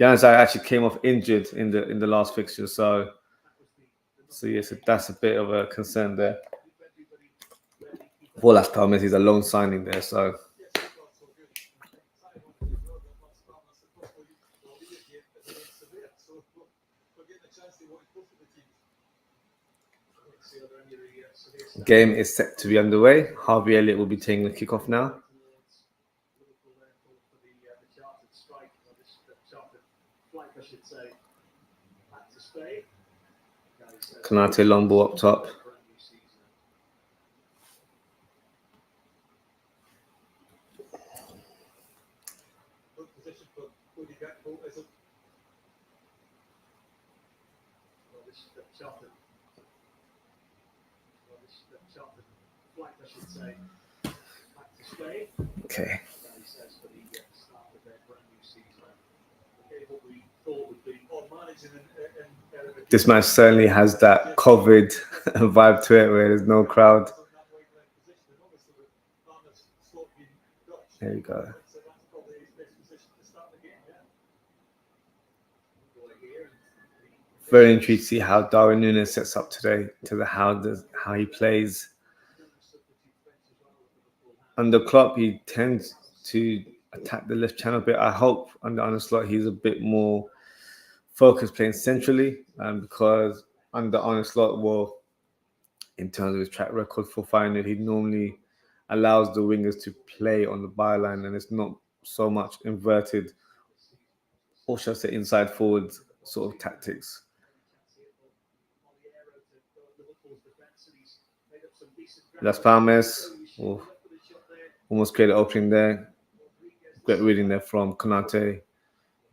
Januzaj actually came off injured in the last fixture, so yes, that's a bit of a concern there. For Las Palmas, he's a loan signing there, so. Game is set to be underway. Harvey Elliott will be taking the kickoff now. Konate long ball up top. Okay. This match certainly has that COVID vibe to it where there's no crowd. There you go. Very intrigued to see how Darwin Nunez sets up today, to how he plays. Under Klopp, he tends to attack the left channel a bit. I hope under Arne Slot he's a bit more focused playing centrally, because under Arne Slot, well, in terms of his track record for Feyenoord, he normally allows the wingers to play on the byline, and it's not so much inverted, or shall I say inside forward sort of tactics. Las Palmas, almost created an opening there. Great reading there from Konate.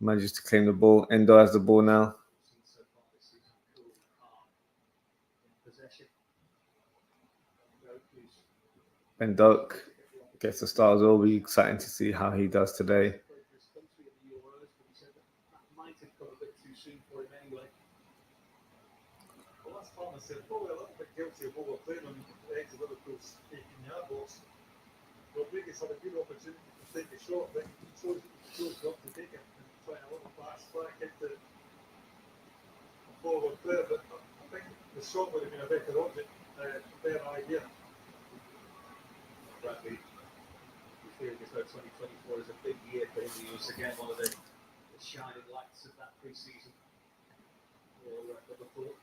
Manages to claim the ball. Endo has the ball now. Endo gets the start as well. It'll be exciting to see how he does today. Rodriguez had a good opportunity to take a shot, but he chose not to take it and try a little pass back into a forward player. But I think the shot would have been a better object, better idea. Bradley, we feel just now 2024 is a big year for him. He was again one of the shining lights of that pre-season for Liverpool.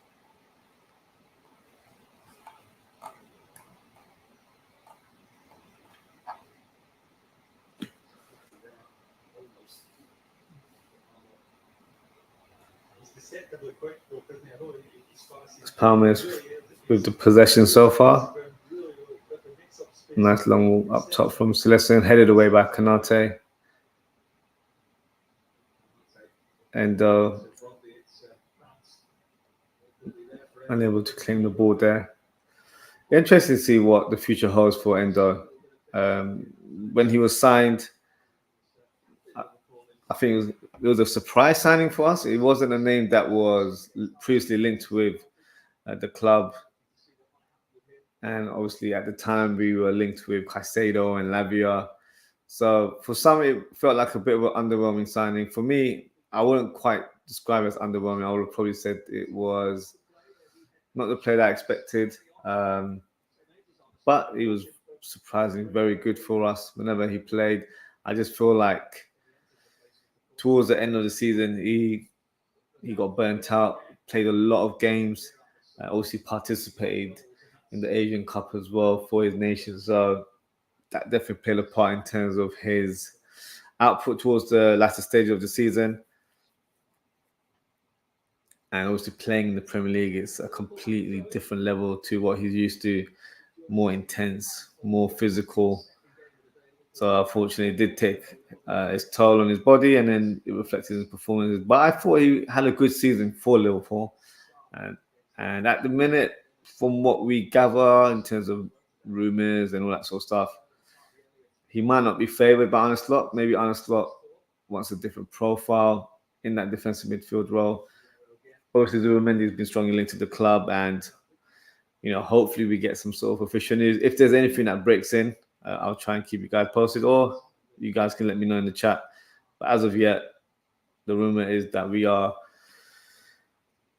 Palmas with the possession so far. Nice long up top from Celestin, headed away by Konate. Endo unable to claim the ball there. Interesting to see what the future holds for Endo. When he was signed, I think it was a surprise signing for us. It wasn't a name that was previously linked with the club. And obviously at the time we were linked with Caicedo and Lavia. So for some, it felt like a bit of an underwhelming signing. For me, I wouldn't quite describe it as underwhelming. I would have probably said it was not the player that I expected. But he was surprisingly very good for us whenever he played. I just feel like towards the end of the season, he got burnt out, played a lot of games, also participated in the Asian Cup as well for his nation. So that definitely played a part in terms of his output towards the latter stage of the season. And obviously playing in the Premier League, it's a completely different level to what he's used to, more intense, more physical. So unfortunately, it did take its toll on his body, and then it reflected in his performances. But I thought he had a good season for Liverpool. And at the minute, from what we gather in terms of rumours and all that sort of stuff, he might not be favoured by Arne Slot. Maybe Arne Slot wants a different profile in that defensive midfield role. Obviously, Zubimendi has been strongly linked to the club, and hopefully we get some sort of official news. If there's anything that breaks in, I'll try and keep you guys posted, or you guys can let me know in the chat. But as of yet, the rumor is that we are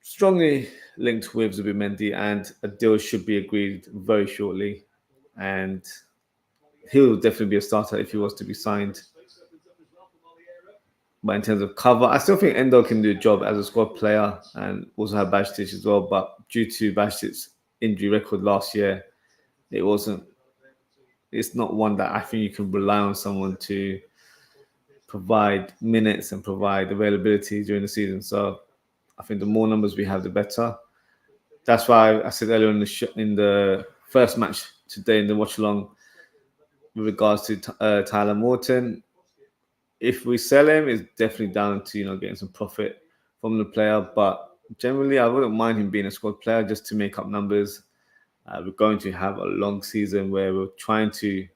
strongly linked with Zubimendi, and a deal should be agreed very shortly. And he'll definitely be a starter if he was to be signed. But in terms of cover, I still think Endo can do a job as a squad player and also have Bajtic as well. But due to Bajtic's injury record last year, it's not one that I think you can rely on someone to provide minutes and provide availability during the season. So I think the more numbers we have, the better. That's why I said earlier in the first match today in the watch-along with regards to Tyler Morton, if we sell him, it's definitely down to getting some profit from the player. But generally, I wouldn't mind him being a squad player just to make up numbers. We're going to have a long season where we're trying to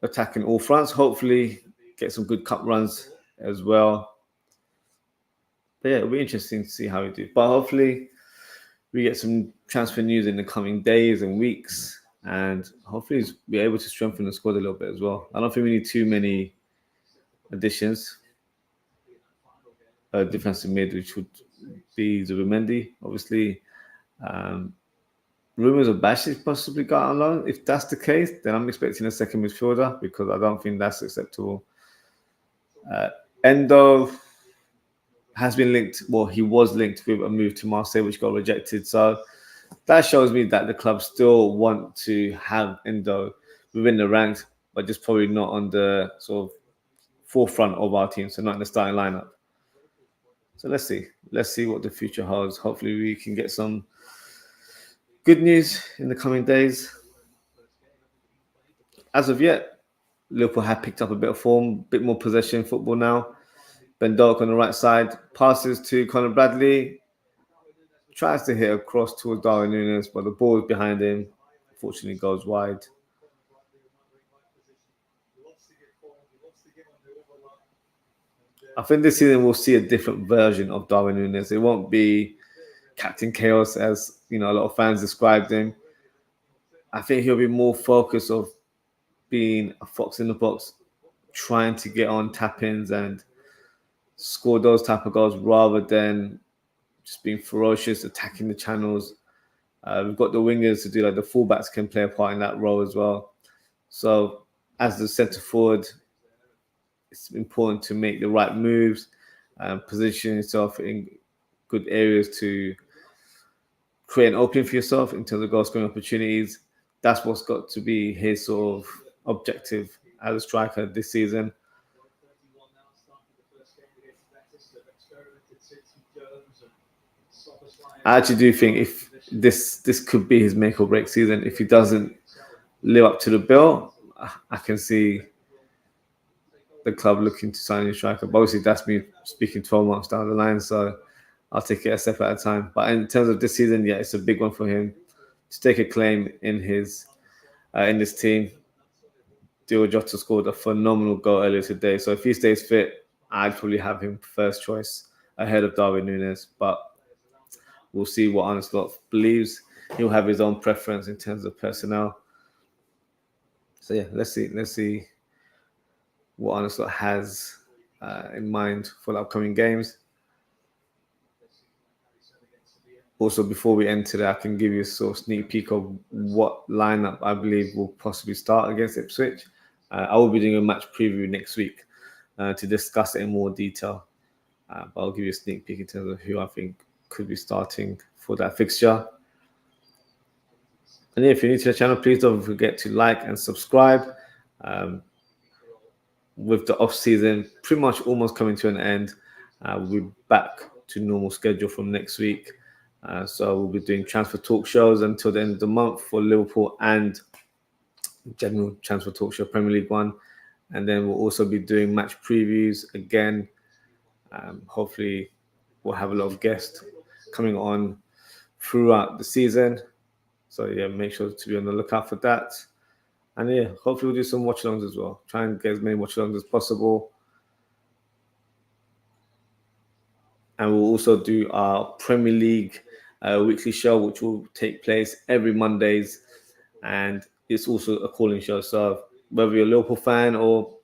attack in all fronts. Hopefully, get some good cup runs as well. But yeah, it'll be interesting to see how we do. But hopefully, we get some transfer news in the coming days and weeks, and hopefully be able to strengthen the squad a little bit as well. I don't think we need too many additions. Defensive mid, which would be Zubimendi, obviously. Rumors of Bajtic possibly got on loan. If that's the case, then I'm expecting a second midfielder because I don't think that's acceptable. Endo has been linked, well, he was linked with a move to Marseille, which got rejected. So that shows me that the club still want to have Endo within the ranks, but just probably not on the sort of forefront of our team, so not in the starting lineup. So let's see. Let's see what the future holds. Hopefully we can get some good news in the coming days. As of yet, Liverpool have picked up a bit of form, a bit more possession football now. Ben Doak on the right side, passes to Conor Bradley, tries to hit across towards Darwin Nunez, but the ball is behind him. Unfortunately, goes wide. I think this season we'll see a different version of Darwin Nunez. It won't be Captain Chaos as a lot of fans described him. I think he'll be more focused of being a fox in the box, trying to get on tap-ins and score those type of goals rather than just being ferocious, attacking the channels. We've got the wingers to do, like the fullbacks can play a part in that role as well. So as the centre forward, it's important to make the right moves and position yourself in good areas to create an opening for yourself in terms of goal scoring opportunities. That's what's got to be his sort of objective as a striker this season. I actually do think if this could be his make or break season. If he doesn't live up to the bill, I can see the club looking to sign a striker. But obviously, that's me speaking 12 months down the line, so I'll take it a step at a time. But in terms of this season, yeah, it's a big one for him to take a claim in this team. Diogo Jota scored a phenomenal goal earlier today. So if he stays fit, I'd probably have him first choice ahead of Darwin Nunez. But we'll see what Arne Slot believes. He'll have his own preference in terms of personnel. So yeah, let's see what Arne Slot has in mind for the upcoming games. Also, before we end today, I can give you a sort of sneak peek of what lineup I believe will possibly start against Ipswich. I will be doing a match preview next week to discuss it in more detail. But I'll give you a sneak peek in terms of who I think could be starting for that fixture. And yeah, if you're new to the channel, please don't forget to like and subscribe. With the off season pretty much almost coming to an end, we'll be back to normal schedule from next week. So we'll be doing transfer talk shows until the end of the month for Liverpool and general transfer talk show Premier League One. And then we'll also be doing match previews again. Hopefully we'll have a lot of guests coming on throughout the season. So yeah, make sure to be on the lookout for that. And yeah, hopefully we'll do some watch-alongs as well. Try and get as many watch-alongs as possible. And we'll also do our Premier League weekly show, which will take place every Mondays. And it's also a calling show. So whether you're a Liverpool fan or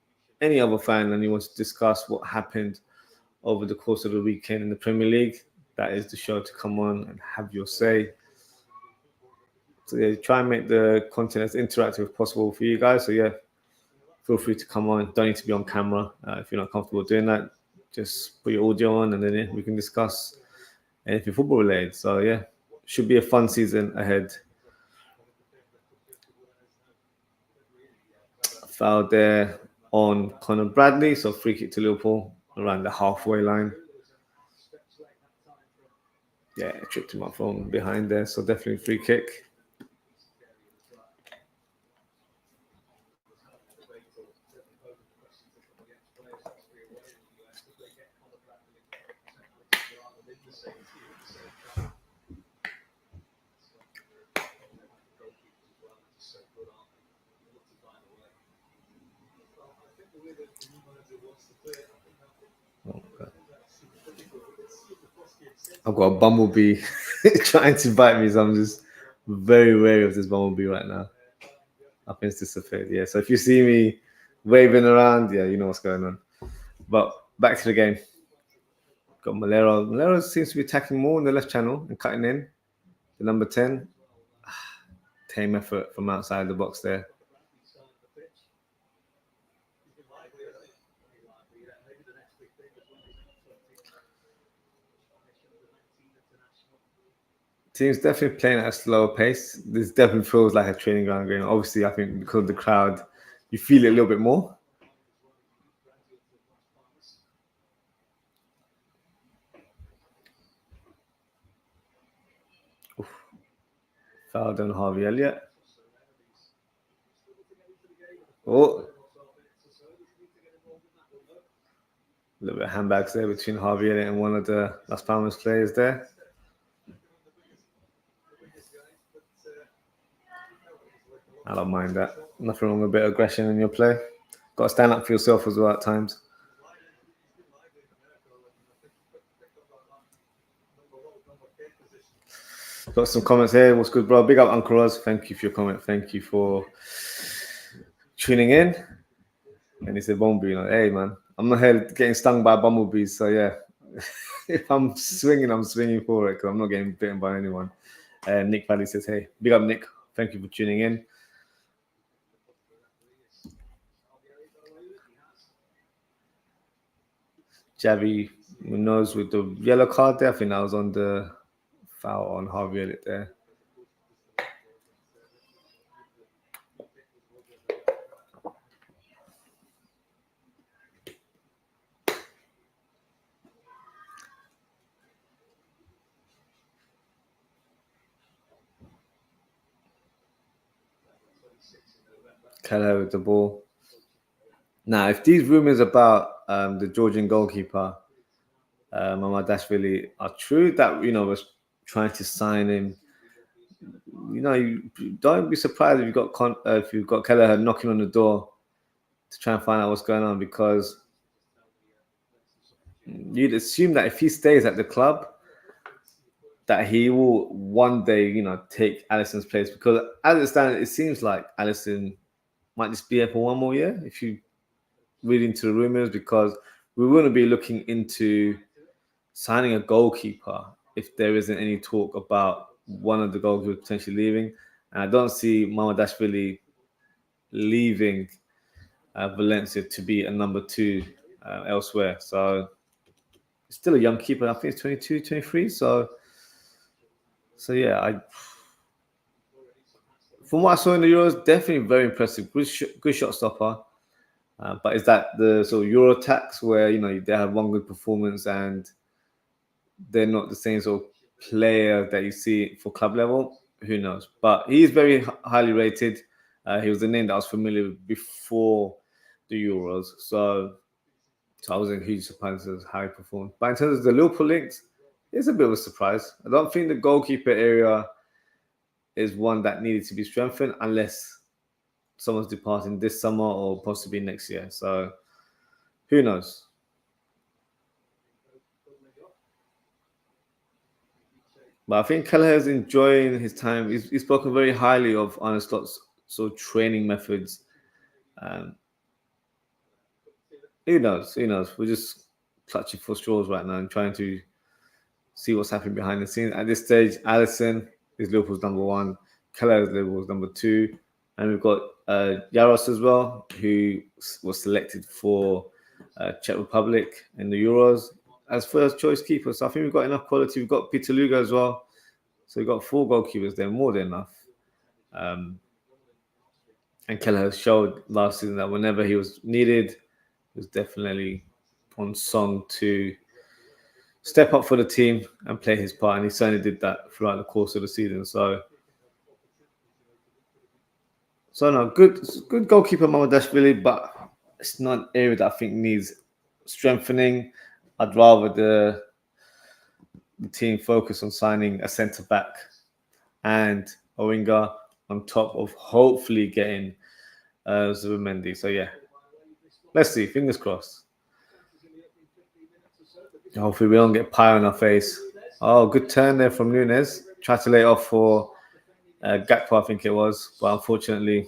any other fan and you want to discuss what happened over the course of the weekend in the Premier League, that is the show to come on and have your say. So yeah, try and make the content as interactive as possible for you guys. So yeah, feel free to come on. Don't need to be on camera. If you're not comfortable doing that, just put your audio on and then we can discuss anything football related. So yeah, should be a fun season ahead. Foul there on Conor Bradley, so free kick to Liverpool around the halfway line. Yeah, tripped him up from behind there, so definitely free kick. I've got a bumblebee trying to bite me, so I'm just very wary of this bumblebee right now. I think it's disappeared. Yeah, so if you see me waving around, yeah, you know what's going on. But back to the game. Got Malero. Malero seems to be attacking more in the left channel and cutting in. The number 10. Tame effort from outside the box there. Team's definitely playing at a slower pace. This definitely feels like a training ground game. Obviously, I think because of the crowd, you feel it a little bit more. Oof. Fouled on Harvey Elliott. Oh. A little bit of handbags there between Harvey Elliott and one of the Las Palmas players there. I don't mind that. Nothing wrong with a bit of aggression in your play. Got to stand up for yourself as well at times. Got some comments here. What's good, bro? Big up, Uncle Roz. Thank you for your comment. Thank you for tuning in. And he said, Bumblebee. Hey, man, I'm not here getting stung by bumblebees. So, yeah, if I'm swinging for it because I'm not getting bitten by anyone. Nick Valley says, hey, big up, Nick. Thank you for tuning in. Javi Munoz with the yellow card there. I think that was on the foul on Harvey Elliott there. Kelleher with the ball. Now, if these rumors about the Georgian goalkeeper, Mamadashvili, are true, that was trying to sign him, you don't be surprised if you've got Kelleher knocking on the door to try and find out what's going on, because you'd assume that if he stays at the club, that he will one day, take Alisson's place, because as it stands, it seems like Alisson might just be here for one more year, if you read into the rumors, because we wouldn't be looking into signing a goalkeeper if there isn't any talk about one of the goalkeepers potentially leaving. And I don't see Mamadashvili leaving Valencia to be a number 2 elsewhere. So it's still a young keeper. I think it's 22, 23. So yeah, from what I saw in the Euros, definitely very impressive. Good shot stopper. But is that the sort of Euro tax where, they have one good performance and they're not the same sort of player that you see for club level? Who knows? But he's very highly rated. He was a name that I was familiar with before the Euros. So I wasn't hugely surprised as how he performed. But in terms of the Liverpool links, it's a bit of a surprise. I don't think the goalkeeper area is one that needed to be strengthened unless someone's departing this summer or possibly next year. So who knows? But I think Kelleher's enjoying his time. He's spoken very highly of Arne Slot's sort of training methods. Who knows? Who knows? We're just clutching for straws right now and trying to see what's happening behind the scenes. At this stage, Alisson is Liverpool's number 1, Keller is Liverpool's number 2, and we've got Yaros as well, who was selected for Czech Republic in the Euros as first choice keeper. So I think we've got enough quality. We've got Peter Luger as well. So we've got 4 goalkeepers there, more than enough. And Keller has showed last season that whenever he was needed, he was definitely on song to step up for the team and play his part. And he certainly did that throughout the course of the season. So no, good goalkeeper, Mamadashvili, but it's not an area that I think needs strengthening. I'd rather the team focus on signing a centre back and a winger on top of hopefully getting Zubimendi. So yeah, let's see. Fingers crossed. Hopefully we don't get pie on our face. Oh, good turn there from Nunez. Tried to lay it off for Gakpo, I think it was, but unfortunately,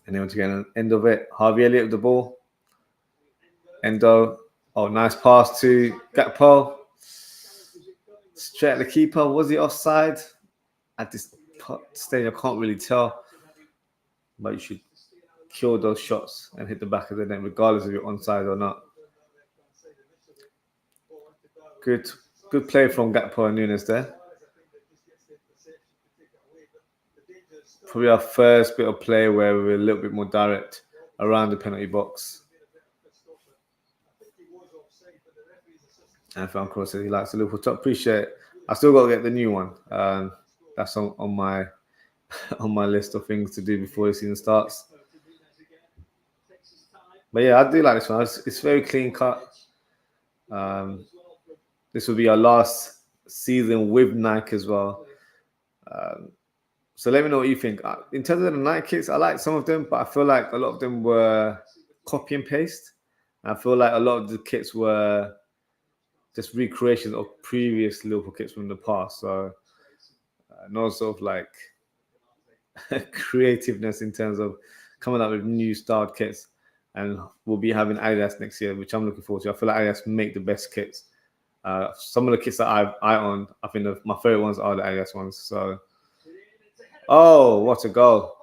anyone to get an end of it. Harvey Elliott with the ball. Endo. Oh, nice pass to Gakpo. Straight at the keeper. Was he offside? At this stage, I can't really tell. But you should kill those shots and hit the back of the net, regardless if you're onside or not. Good play from Gakpo and Nunez there. Probably our first bit of play where we're a little bit more direct around the penalty box. And Fan Cross says he likes the Liverpool top. Appreciate it. I still got to get the new one. That's on my list of things to do before the season starts. But yeah, I do like this one. It's very clean cut. This will be our last season with Nike as well. So let me know what you think. In terms of the Nike kits, I like some of them, but I feel like a lot of them were copy and paste. I feel like a lot of the kits were just recreations of previous Liverpool kits from the past. So no sort of like creativeness in terms of coming up with new styled kits. And we'll be having Adidas next year, which I'm looking forward to. I feel like Adidas make the best kits. Some of the kits that I own, I think my favorite ones are the Adidas ones. So, oh, what a goal!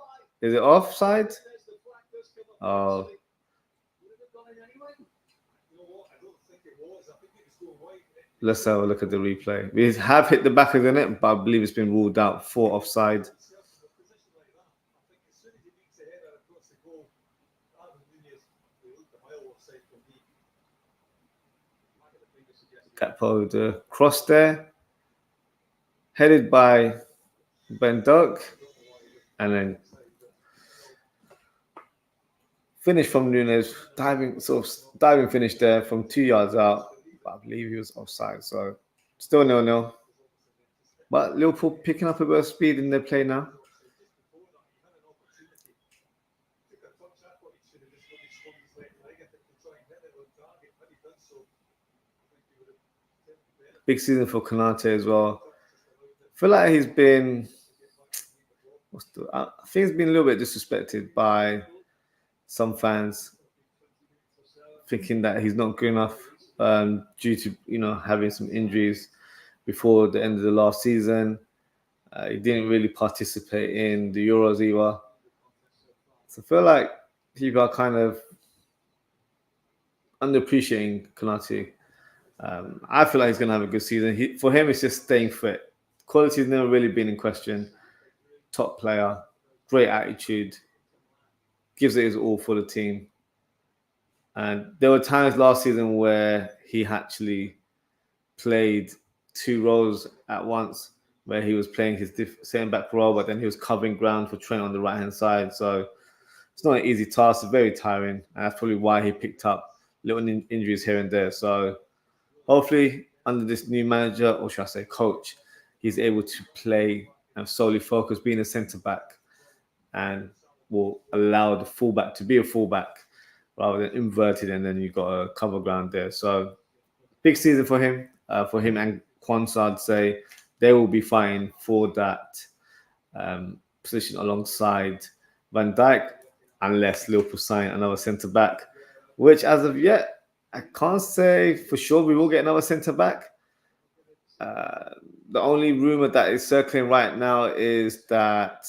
Is it offside? Oh, let's have a look at the replay. We have hit the back of the net, but I believe it's been ruled out for offside. Gakpo, the cross there, headed by Ben Doak, and then finish from Nunez, diving finish there from 2 yards out. I believe he was offside, so still 0-0. But Liverpool picking up a bit of speed in their play now. Big season for Konate as well. I feel like he's been, I think he's been a little bit disrespected by some fans, thinking that he's not good enough due to having some injuries before the end of the last season. He didn't really participate in the Euros either. So I feel like people are kind of underappreciating Konate. I feel like he's going to have a good season. For him, it's just staying fit. Quality has never really been in question. Top player, great attitude, gives it his all for the team. And there were times last season where he actually played 2 roles at once, where he was playing his centre-back role, but then he was covering ground for Trent on the right-hand side. So it's not an easy task. It's very tiring. And that's probably why he picked up little injuries here and there. So hopefully, under this new manager, or should I say coach, he's able to play and solely focus being a centre-back and will allow the fullback to be a fullback rather than inverted, and then you've got a cover ground there. So big season for him and Kwanzaa, I'd say they will be fighting for that position alongside Van Dijk, unless Liverpool sign another centre-back, which as of yet, I can't say for sure we will get another centre back. The only rumour that is circling right now is that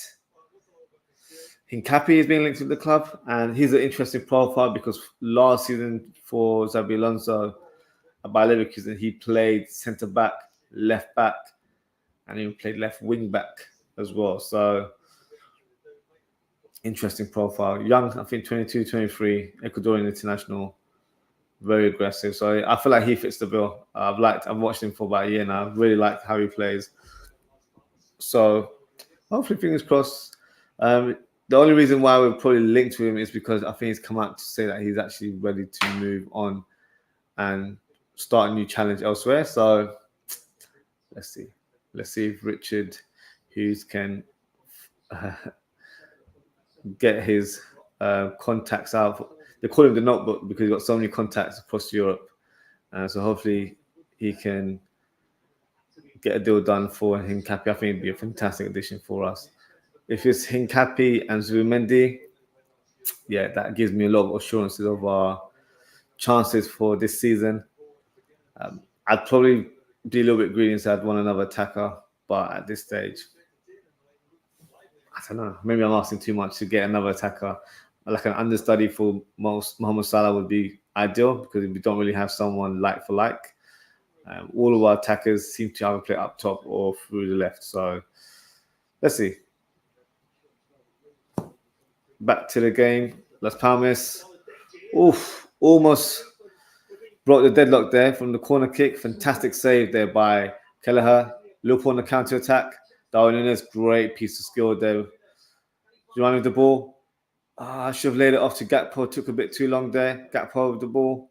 Hincapi is being linked with the club, and he's an interesting profile because last season for Xabi Alonso by Leverkusen, he played centre back, left back, and he played left wing back as well. So interesting profile. Young, I think 22, 23, Ecuadorian international, very aggressive. So I feel like he fits the bill. I've watched him for about a year now. I've really liked how he plays. So hopefully, fingers crossed. The only reason why we're probably linked with him is because I think he's come out to say that he's actually ready to move on and start a new challenge elsewhere. So let's see. Let's see if Richard Hughes can get his contacts out. They call him the notebook because he's got so many contacts across Europe. So hopefully he can get a deal done for Hincapi. I think it'd be a fantastic addition for us. If it's Hincapi and Zubimendi, yeah, that gives me a lot of assurances of our chances for this season. I'd probably be a little bit greedy and say I'd want another attacker, but at this stage, I don't know. Maybe I'm asking too much to get another attacker. Like an understudy for Mohamed Salah would be ideal because we don't really have someone like for like. All of our attackers seem to either play up top or through the left. So let's see. Back to the game. Las Palmas. Oof, almost broke the deadlock there from the corner kick. Fantastic save there by Kelleher. Liverpool on the counter attack. Darwin Nunez, great piece of skill there. Running with the ball. I should have laid it off to Gakpo. Took a bit too long there. Gakpo with the ball.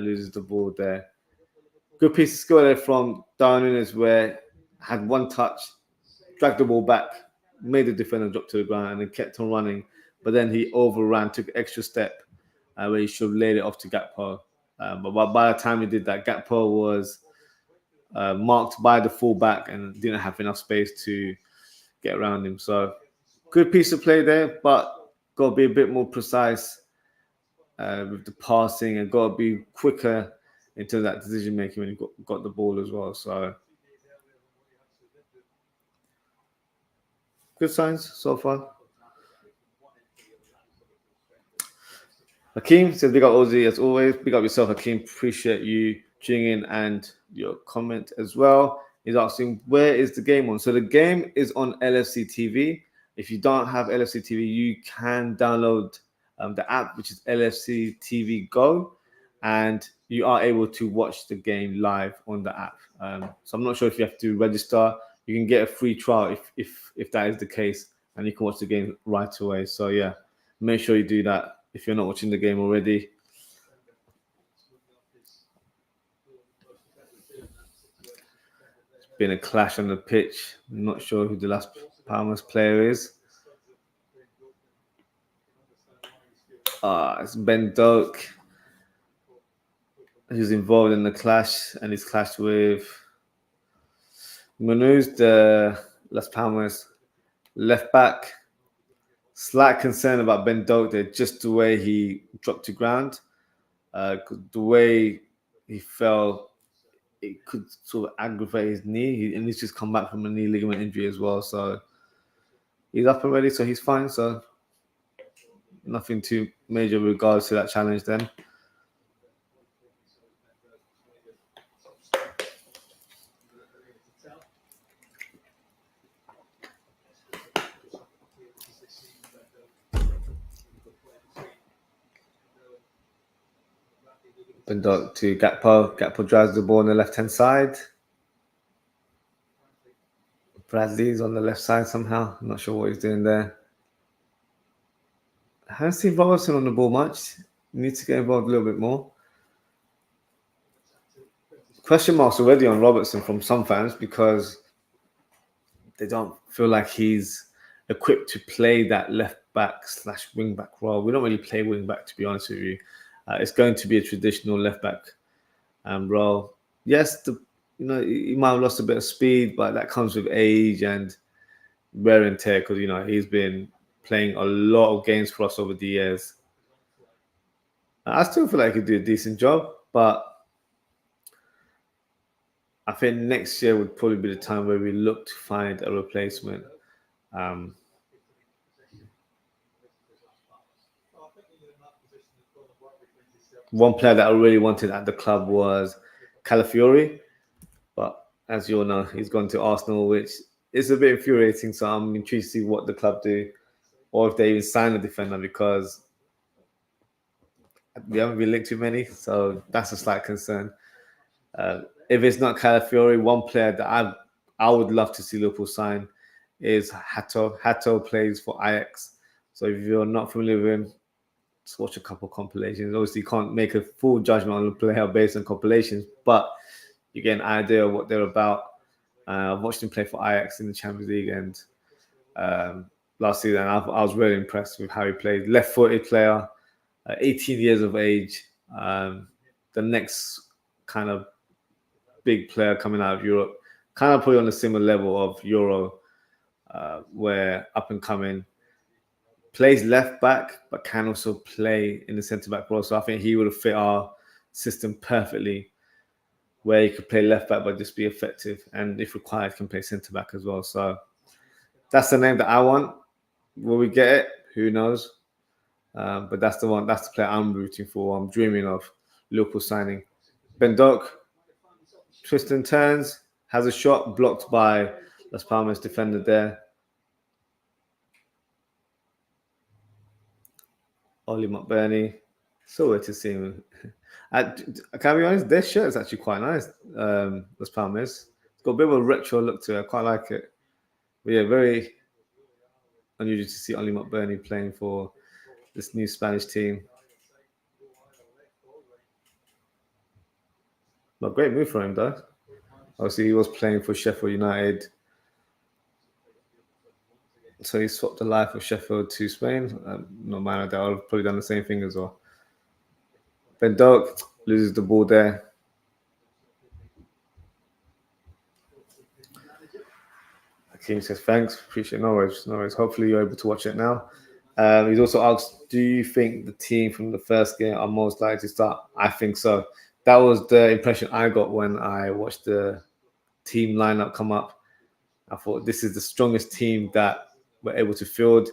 Loses the ball there. Good piece of skill there from Darwin Nunez where had one touch, dragged the ball back, made the defender drop to the ground and then kept on running. But then he overran, took an extra step where he should have laid it off to Gakpo. But by the time he did that, Gakpo was marked by the fullback and didn't have enough space to get around him. So good piece of play there, but got to be a bit more precise with the passing and got to be quicker into that decision making when you got the ball as well. So good signs so far. Hakeem says, big up Ozzy as always. Big up yourself, Hakeem. Appreciate you tuning in and your comment as well. He's asking, where is the game on? So the game is on LFC TV. If you don't have LFC TV, you can download the app, which is LFC TV Go, and you are able to watch the game live on the app. So I'm not sure if you have to register. You can get a free trial if that is the case, and you can watch the game right away. So yeah, make sure you do that if you're not watching the game already. It's been a clash on the pitch. I'm not sure who the Las Palmas player is. It's Ben Doak, who's involved in the clash, and he's clashed with Munuz, the Las Palmas left back. Slight concern about Ben Doak there, just the way he dropped to ground. The way he fell, it could sort of aggravate his knee. And he's just come back from a knee ligament injury as well. So he's up and ready, so he's fine. So nothing too major regards to that challenge then. Bendot to Gakpo. Gakpo drives the ball on the left-hand side. Bradley's on the left side somehow. I'm not sure what he's doing there. I haven't seen Robertson on the ball much. He needs to get involved a little bit more. Question marks already on Robertson from some fans because they don't feel like he's equipped to play that left back / wing back role. We don't really play wing back, to be honest with you. It's going to be a traditional left back role. Yes, he might have lost a bit of speed, but that comes with age and wear and tear because he's been playing a lot of games for us over the years. I still feel like he could do a decent job, but I think next year would probably be the time where we look to find a replacement. One player that I really wanted at the club was Calafiori, but as you all know, he's gone to Arsenal, which is a bit infuriating. So I'm intrigued to see what the club do, or if they even sign a defender, because we haven't been linked to many. So that's a slight concern. If it's not Calafiori, one player that I would love to see Liverpool sign is Hato. Hato plays for Ajax. So if you're not familiar with him, just watch a couple compilations. Obviously, you can't make a full judgment on a player based on compilations, but you get an idea of what they're about. I've watched him play for Ajax in the Champions League and last season. I was really impressed with how he played. Left-footed player, 18 years of age. The next kind of big player coming out of Europe, kind of probably on a similar level of Euro, where up and coming. Plays left back, but can also play in the centre back role. So I think he would have fit our system perfectly, where he could play left back but just be effective, and if required, can play centre back as well. So that's the name that I want. Will we get it? Who knows? But that's the one. That's the player I'm rooting for. I'm dreaming of Liverpool signing. Ben Doak, twists and turns, has a shot blocked by Las Palmas defender there. Ollie McBurney, so weird to see him. Can I be honest? Their shirt is actually quite nice. Las Palmas. It's got a bit of a retro look to it. I quite like it. But yeah, very unusual to see Ollie McBurney playing for this new Spanish team. But great move for him, though. Obviously, he was playing for Sheffield United. So he swapped the life of Sheffield to Spain. No matter that, I would have probably done the same thing as well. Ben Doak loses the ball there. Hakeem says, thanks. Appreciate it. No worries. No worries. Hopefully you're able to watch it now. He's also asked, do you think the team from the first game are most likely to start? I think so. That was the impression I got when I watched the team lineup come up. I thought this is the strongest team that we're able to field.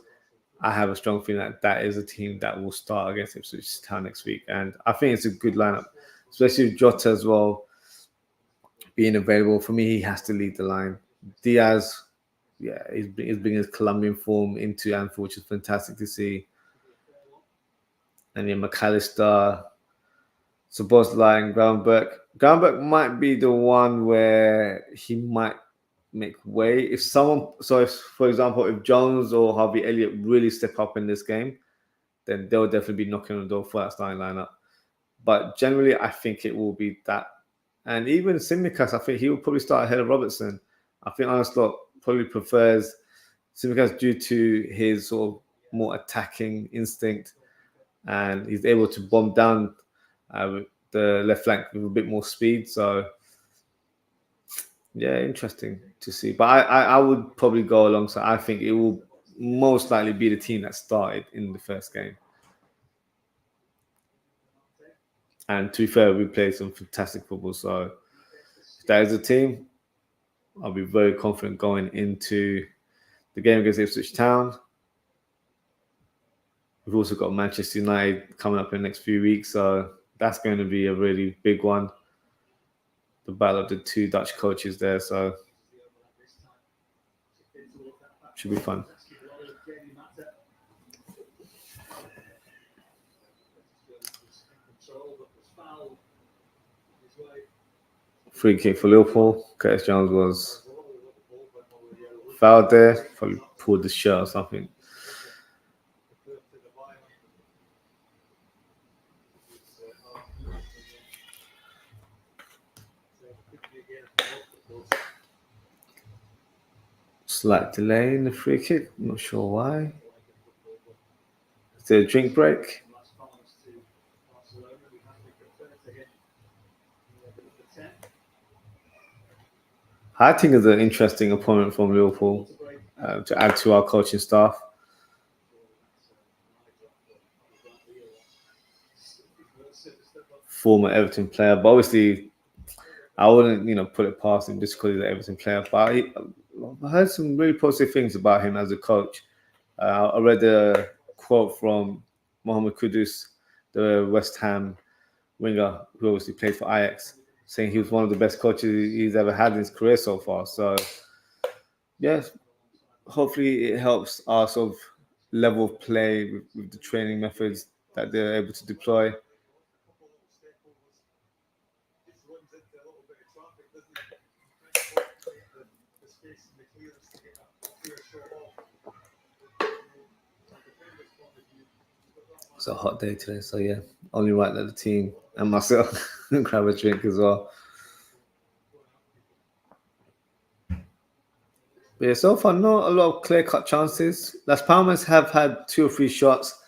I have a strong feeling that is a team that will start against Ipswich Town next week. And I think it's a good lineup, especially with Jota as well being available. For me, he has to lead the line. Diaz, yeah, he's bringing his Colombian form into Anfield, which is fantastic to see. And then McAllister, Szoboszlai, and Gravenberch. Gravenberch might be the one where he might make way. If, for example, if Jones or Harvey Elliott really step up in this game, then they'll definitely be knocking on the door for that starting lineup. But generally, I think it will be that. And even Tsimikas, I think he will probably start ahead of Robertson. I think Arne Slot probably prefers Tsimikas due to his sort of more attacking instinct, and he's able to bomb down the left flank with a bit more speed. So yeah, interesting to see. But I would probably go alongside. I think it will most likely be the team that started in the first game. And to be fair, we played some fantastic football. So if that is a team, I'll be very confident going into the game against Ipswich Town. We've also got Manchester United coming up in the next few weeks. So that's going to be a really big one. The battle of the two Dutch coaches there. So should be fun. Free kick for Liverpool. Curtis Jones was fouled there. Probably pulled the shirt or something. Slight delay in the free kick. Not sure why. Is there a drink break? I think it's an interesting opponent from Liverpool to add to our coaching staff. former Everton player, but obviously I wouldn't, put it past him just because he's an Everton player. But I heard some really positive things about him as a coach. I read a quote from Mohamed Kudus, the West Ham winger who obviously played for Ajax, saying he was one of the best coaches he's ever had in his career so far. So, yes, hopefully it helps our sort of level of play with the training methods that they're able to deploy. It's a hot day today, so yeah, only right that the team and myself grab a drink as well. But yeah, so far not a lot of clear-cut chances. Las Palmas have had 2 or 3 shots,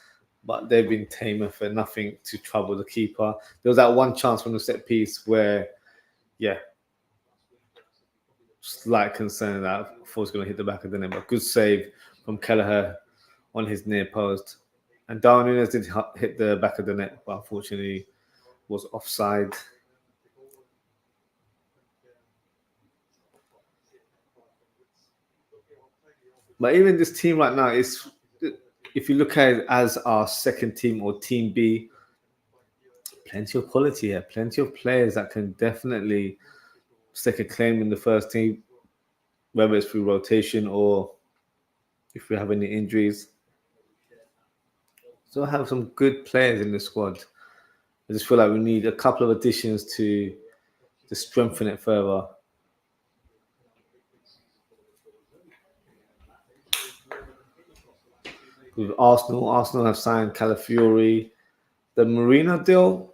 but they've been tamer for nothing to trouble the keeper. There was that one chance from the set piece where, yeah, slight concern that I thought was going to hit the back of the net, but good save from Kelleher on his near post. And Darwin Nunez did hit the back of the net, but unfortunately was offside. But even this team right now is, if you look at it as our second team or team B, plenty of quality here, plenty of players that can definitely stake a claim in the first team, whether it's through rotation or if we have any injuries. So I have some good players in the squad. I just feel like we need a couple of additions to strengthen it further. With Arsenal have signed Calafiori. The Marino deal,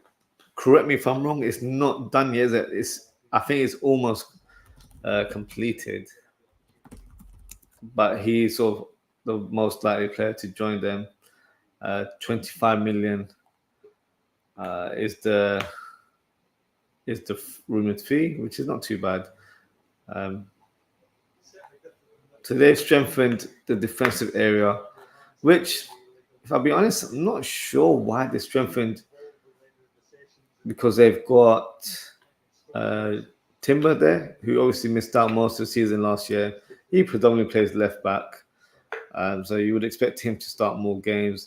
correct me if I'm wrong, it's not done yet. I think it's almost completed. But he's sort of the most likely player to join them. 25 million is the rumored fee, which is not too bad. So they've strengthened the defensive area, which, if I'll be honest, I'm not sure why they strengthened, because they've got Timber there, who obviously missed out most of the season last year. He predominantly plays left back, so you would expect him to start more games.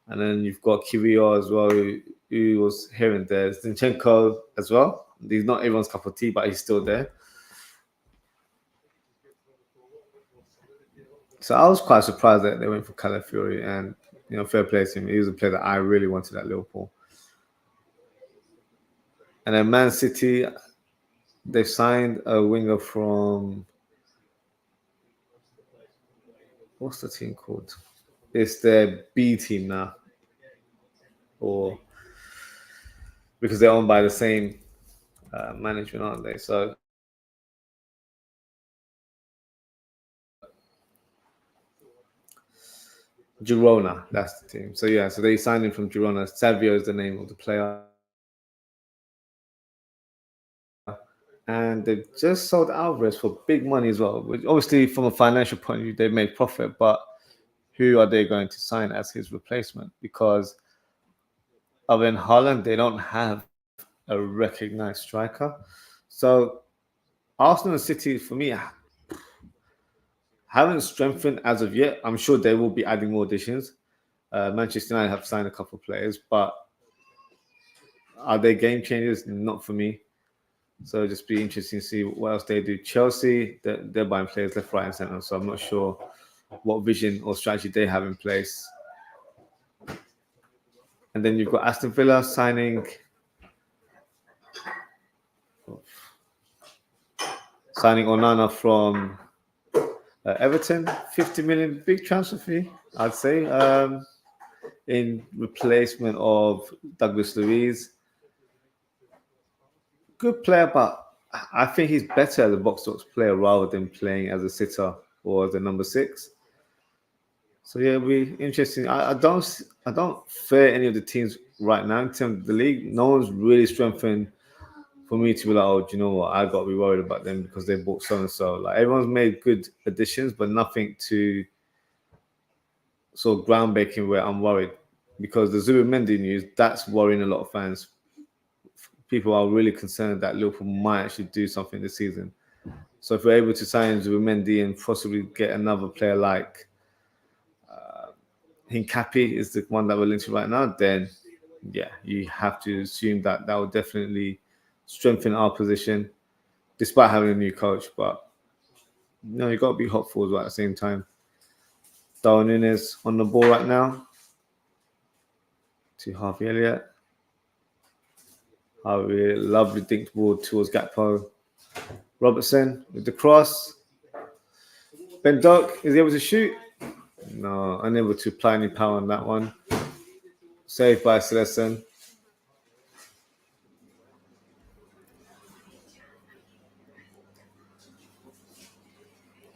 And then you've got Kiwior as well, who was here and there. Zinchenko as well. He's not everyone's cup of tea, but he's still there. So I was quite surprised that they went for Calafiori, and fair play to him. He was a player that I really wanted at Liverpool. And then Man City, they've signed a winger from, what's the team called? It's their B team now, or because they're owned by the same management, aren't they? So Girona, that's the team. So yeah, so they signed him from Girona. Savio is the name of the player. And they've just sold Alvarez for big money as well, which obviously from a financial point of view, they've made profit, but who are they going to sign as his replacement? Because other than Haaland, they don't have a recognized striker. So Arsenal and City, for me, haven't strengthened as of yet. I'm sure they will be adding more additions. Manchester United have signed a couple of players, but are they game changers? Not for me. So just be interesting to see what else they do. Chelsea, they're buying players left, right, and centre. So I'm not sure what vision or strategy they have in place. And then you've got Aston Villa signing Onana from Everton, 50 million, big transfer fee, I'd say, in replacement of Douglas Luiz. Good player, but I think he's better as a box-to-box player rather than playing as a sitter or as a number 6. So yeah, it'll be interesting. I don't fear any of the teams right now in terms of the league. No one's really strengthened for me to be like, oh, do you know what? I got to be worried about them because they bought so and so. Like everyone's made good additions, but nothing to sort of groundbreaking where I'm worried. because the Zubimendi news, that's worrying a lot of fans. People are really concerned that Liverpool might actually do something this season. So if we're able to sign Zubimendi and possibly get another player like Hincapi is the one that we're linked to right now, then yeah, you have to assume that that will definitely strengthen our position, despite having a new coach. But no, you got to be hopeful as well at the same time. Darwin Nunez on the ball right now to Harvey Elliott. Harvey, lovely dink ball towards Gakpo. Robertson with the cross. Ben Doak, is he able to shoot? No, unable to apply any power on that one. Saved by Celestin.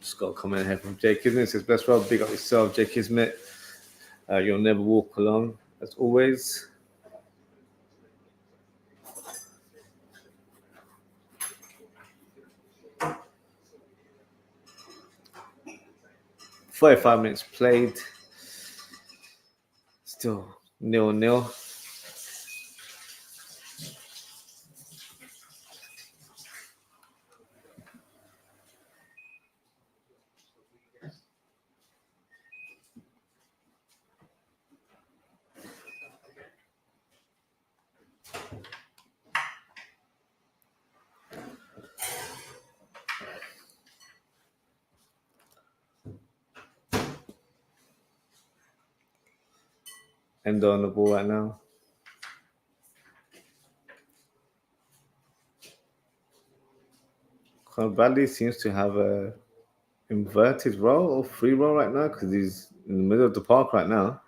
Just got a comment here from Jay Kismet. It says, best rob, big up yourself, Jay Kismet. You'll never walk alone, as always. "45 minutes played. Still 0-0. Endo on the ball right now. Conor Bradley seems to have a inverted role or free role right now because he's in the middle of the park right now.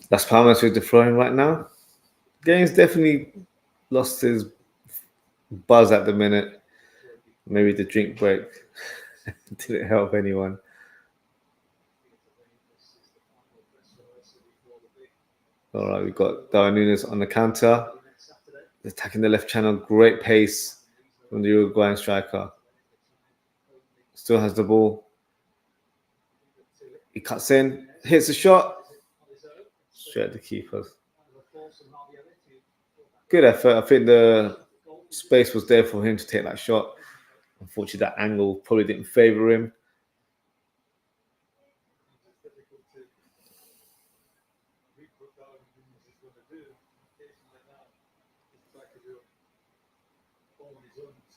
That's Palmas with the throwing right now. Game's definitely lost his buzz at the minute. Maybe the drink break didn't help anyone. All right, we've got Darwin Nunez on the counter. Attacking the left channel. Great pace from the Uruguayan striker. Still has the ball. He cuts in, hits a shot. Straight at the keeper. Good effort. I think the space was there for him to take that shot. Unfortunately, that angle probably didn't favour him.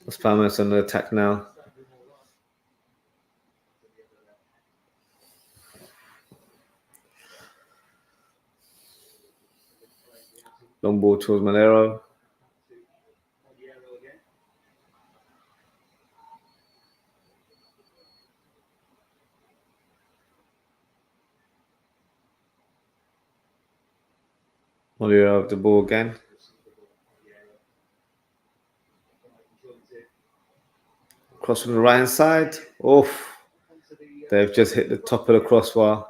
That's Palmas on the attack now. Long ball towards Malero. Malero have the ball again. Cross from the right hand side. Oof. They've just hit the top of the crossbar.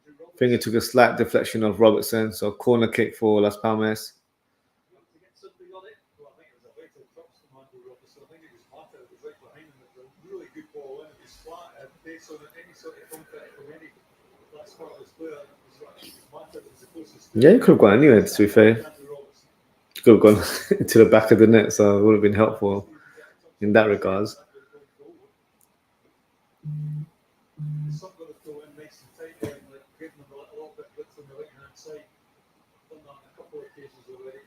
I think it took a slight deflection of Robertson. So corner kick for Las Palmas. Yeah, he could have gone anywhere, to be fair. He could have gone to the back of the net, so it would have been helpful in that regards. occasions already.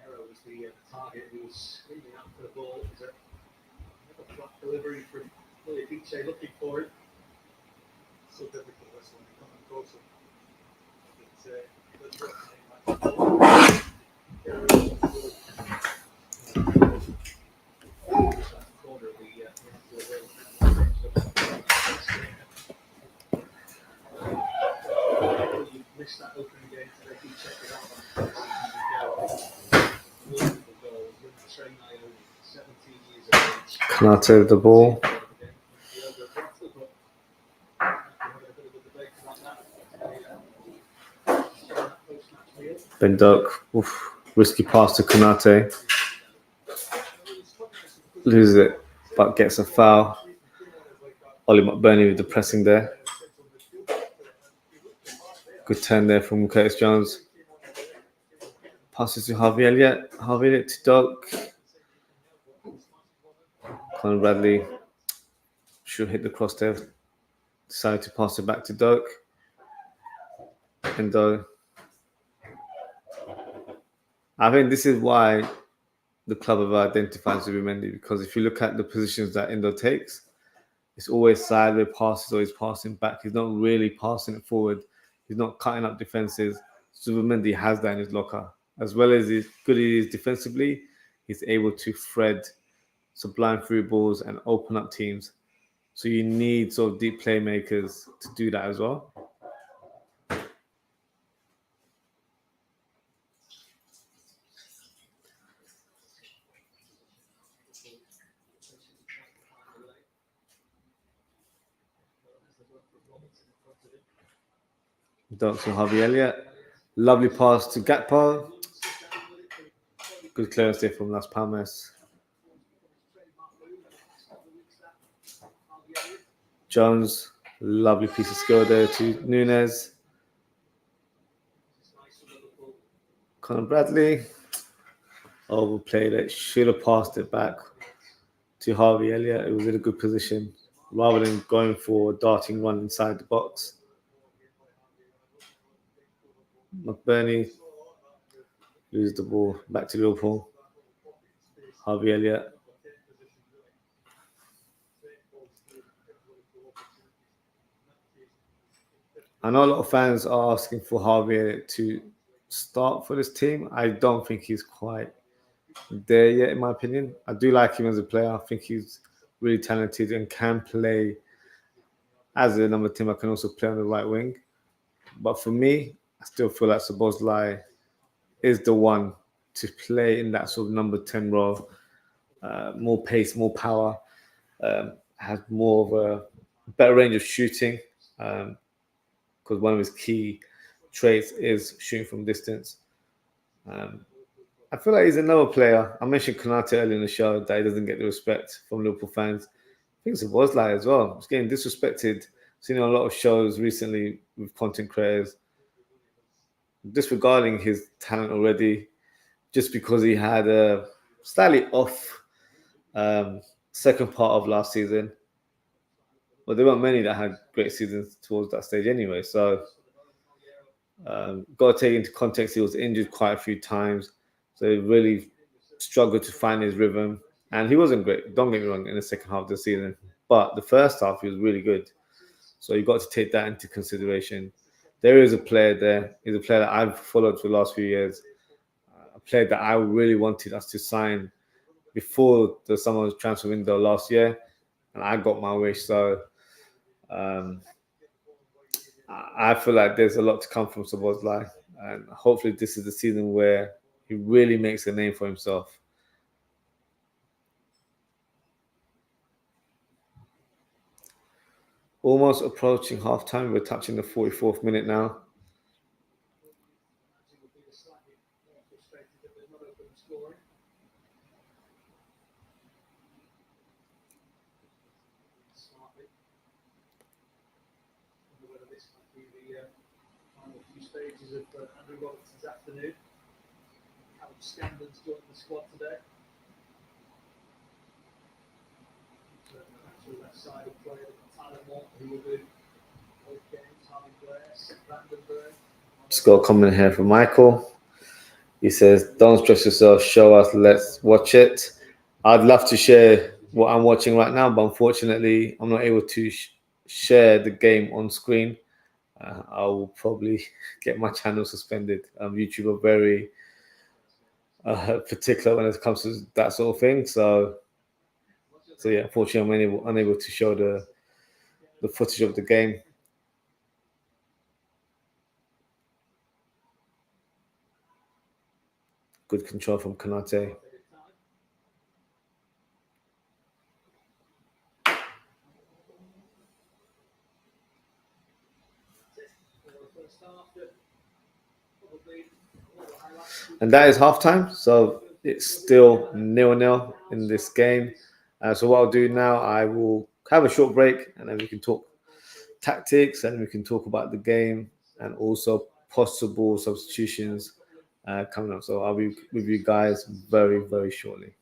Endo was the target who was screaming out for the ball. It was a flat delivery from Willie Beach looking for it. So difficult this one, coming closer. Missed that opening game today. You check it out on wonderful goal. 17 years of age. Konate the ball. Benduk, risky pass to Konate. Loses it, but gets a foul. Ollie McBurney with the pressing there. Good turn there from Curtis Jones. Passes to Harvey Elliott. Harvey Elliott to Doak. Conor Bradley should hit the cross there. Decided to pass it back to Doak. Endo. I think this is why the club have identified Zubimendi, because if you look at the positions that Endo takes, it's always sideways passes, always passing back. He's not really passing it forward. He's not cutting up defenses. Zubimendi has that in his locker. As well as he's good as he is defensively, he's able to thread sublime through balls and open up teams. So you need sort of deep playmakers to do that as well. Dunks from Harvey Elliott. Lovely pass to Gakpo. Good clearance there from Las Palmas. Jones. Lovely piece of skill there to Nunez. Conor Bradley. Overplayed it. Should have passed it back to Harvey Elliott. It was in a good position rather than going for a darting run inside the box. McBurney loses the ball back to Liverpool. Harvey Elliott. I know a lot of fans are asking for Harvey Elliott to start for this team. I don't think he's quite there yet, in my opinion. I do like him as a player. I think he's really talented and can play as a number 10. I can also play on the right wing. But for me, I still feel like OZWRLD is the one to play in that sort of number 10 role. More pace, more power, has more of a better range of shooting, because one of his key traits is shooting from distance. I feel like he's another player. I mentioned Konate earlier in the show that he doesn't get the respect from Liverpool fans. I think it's OZWRLD as well. He's getting disrespected. Seen on a lot of shows recently with content creators disregarding his talent already, just because he had a slightly off second part of last season. But there weren't many that had great seasons towards that stage anyway. So got to take into context, he was injured quite a few times. So he really struggled to find his rhythm. And he wasn't great, don't get me wrong, in the second half of the season. But the first half, he was really good. So you've got to take that into consideration. There is a player there. He's a player that I've followed for the last few years. A player that I really wanted us to sign before the summer transfer window last year. And I got my wish. So I feel like there's a lot to come from OZWRLD. And hopefully this is the season where he really makes a name for himself. Almost approaching half-time. We're touching the 44th minute now. Stages of Andrew Robertson's afternoon. Callum Scandon's joined the squad today. Actually, left side of play, Tyler Mott, who will do both games. Harvey Blair, Vandenberg. Just got a comment here from Michael. He says, "Don't stress yourself. Show us. Let's watch it." I'd love to share what I'm watching right now, but unfortunately, I'm not able to share the game on screen. I will probably get my channel suspended. YouTube are very particular when it comes to that sort of thing. So yeah, unfortunately, I'm unable to show the footage of the game. Good control from Konate. And that is halftime. So it's still 0-0 in this game. So what I'll do now, I will have a short break, and then we can talk tactics, and we can talk about the game, and also possible substitutions coming up. So I'll be with you guys very, very shortly.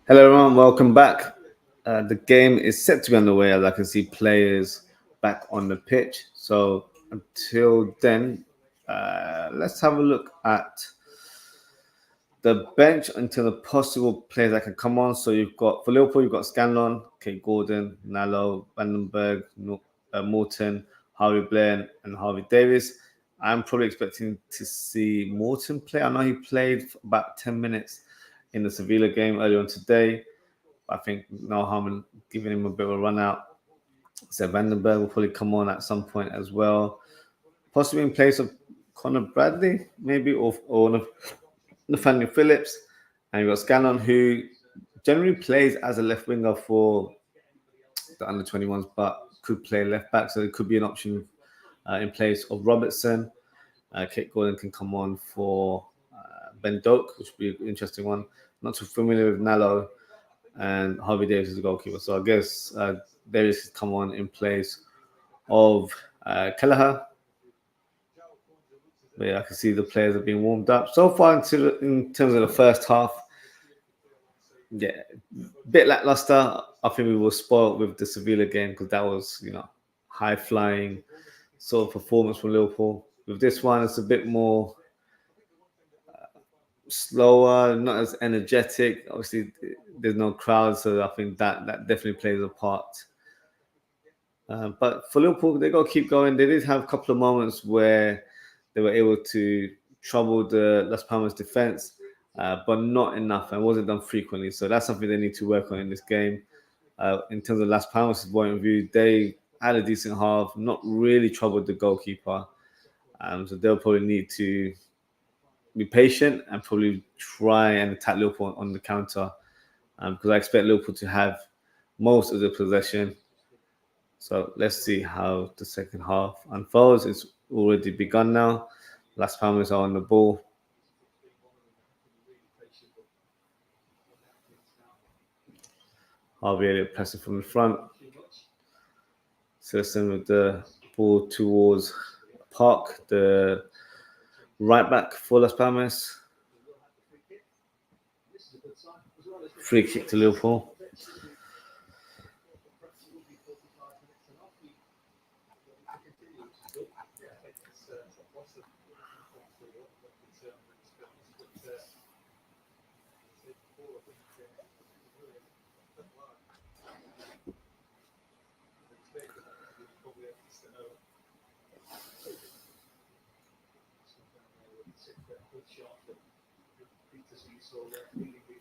Hello everyone, welcome back. The game is set to be underway as I can see players back on the pitch. So until then, let's have a look at the bench until the possible players that can come on. So you've got, for Liverpool, you've got Scanlon, Kate Gordon, Nalo, Vandenberg, Morton, Harvey Blair, and Harvey Davis. I'm probably expecting to see Morton play. I know he played for about 10 minutes in the Sevilla game earlier on today. I think no harm in giving him a bit of a run out. So Vandenberg will probably come on at some point as well. Possibly in place of Conor Bradley, maybe, or Nathaniel Phillips. And you've got Scanlon, who generally plays as a left winger for the under-21s, but could play left back. So it could be an option in place of Robertson. Kate Gordon can come on for Ben Doak, which would be an interesting one. Not too familiar with Nalo, and Harvey Davis is the goalkeeper. So I guess Davis could come on in place of Kelleher. But yeah, I can see the players have been warmed up. So far in terms of the first half, yeah, a bit lackluster. I think we were spoiled with the Sevilla game because that was, high-flying sort of performance from Liverpool. With this one, it's a bit more slower, not as energetic. Obviously, there's no crowd, so I think that definitely plays a part. But for Liverpool, they got to keep going. They did have a couple of moments where they were able to trouble the Las Palmas defense, but not enough, and wasn't done frequently. So that's something they need to work on in this game. In terms of Las Palmas' point of view, they had a decent half, not really troubled the goalkeeper. So they'll probably need to be patient and probably try and attack Liverpool on the counter, because I expect Liverpool to have most of the possession. So let's see how the second half unfolds. It's already begun now. Las Palmas are on the ball. Harvey Elliott pressing from the front. Citizen with the ball towards Park, the right back for Las Palmas. Free kick to Liverpool.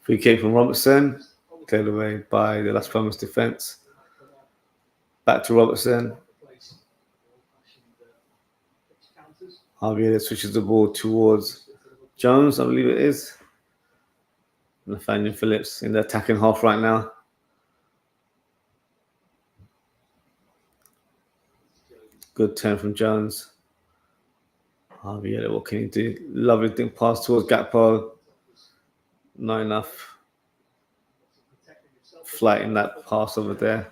Free kick from Robertson, cleared away by the Las Palmas defense. Back to Robertson. Harvey switches the ball towards Jones, I believe it is. Nathaniel Phillips in the attacking half right now. Good turn from Jones. Harvey Elliott, what can he do? Lovely thing pass towards Gakpo. Not enough flight in that pass over there.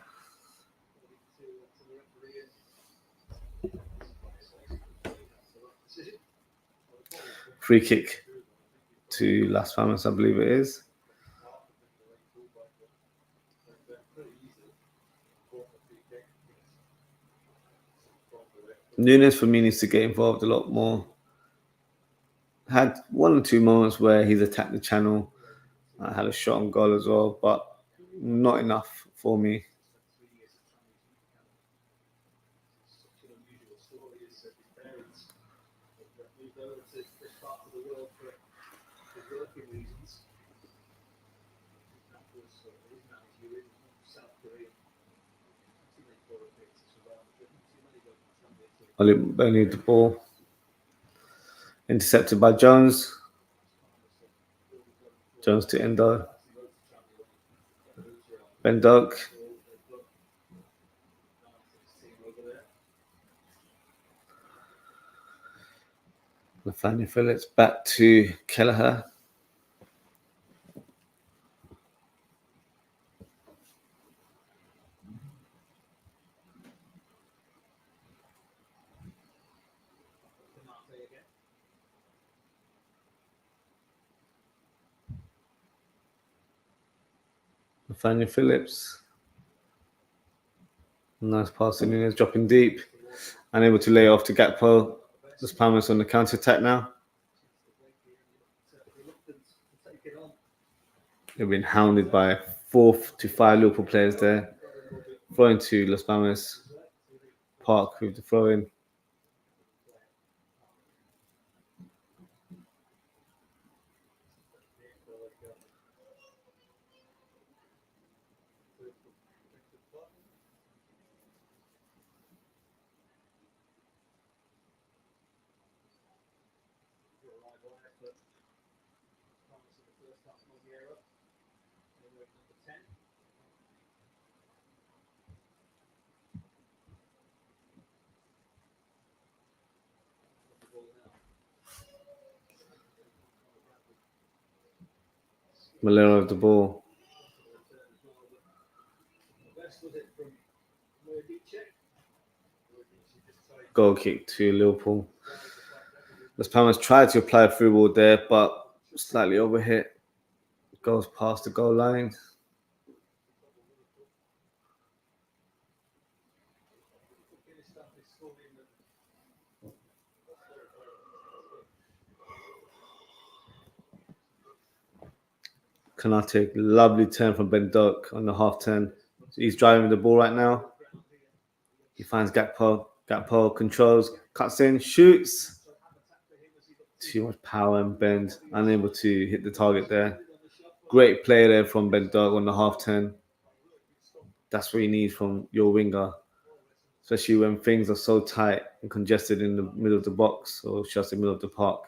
Free kick to Las Palmas, I believe it is. Nunez for me needs to get involved a lot more. Had one or two moments where he's attacked the channel. I had a shot on goal as well, but not enough for me. Only the ball. Intercepted by Jones. Jones to Endo. Bendok. Nathaniel Phillips back to Kelleher. Nathaniel Phillips. Nice pass to Nunez, dropping deep. Unable to lay off to Gakpo. Las Palmas on the counter attack now. They've been hounded by 4 to 5 Liverpool players there. Throwing to Las Palmas. Park with the throw in. Malero of the ball. Goal kick to Liverpool. Las Palmas tried to apply a through ball there, but slightly overhit. Goes past the goal line. Kanate, lovely turn from Bendok on the half turn. He's driving the ball right now. He finds Gakpo. Gakpo controls, cuts in, shoots. Too much power and bend. Unable to hit the target there. Great play there from Bendok on the half turn. That's what you need from your winger, especially when things are so tight and congested in the middle of the box or just the middle of the park.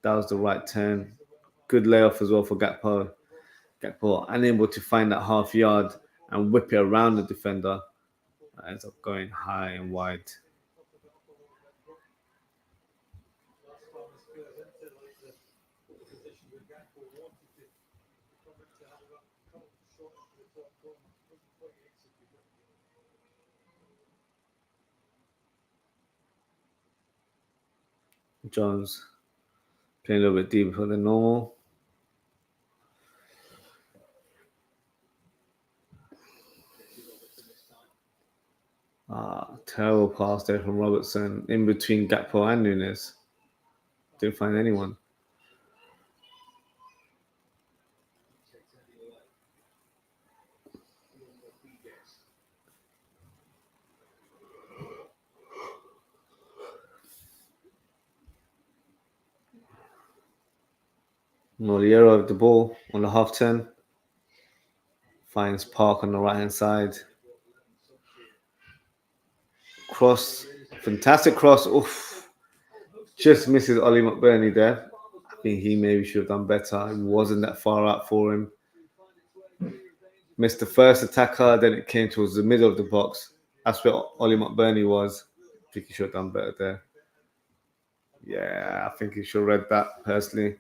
That was the right turn. Good layoff as well for Gakpo. Gakpo unable to find that half yard and whip it around the defender. That ends up going high and wide. Jones playing a little bit deeper than normal. Terrible pass there from Robertson in between Gakpo and Nunez. Didn't find anyone. Moliero of the ball on the half turn. Finds Park on the right hand side. Cross, fantastic cross. Oof. Just misses Ollie McBurney there. I think he maybe should have done better. It wasn't that far out for him. Missed the first attacker, then it came towards the middle of the box. That's where Ollie McBurney was. I think he should have done better there. Yeah, I think he should have read that personally.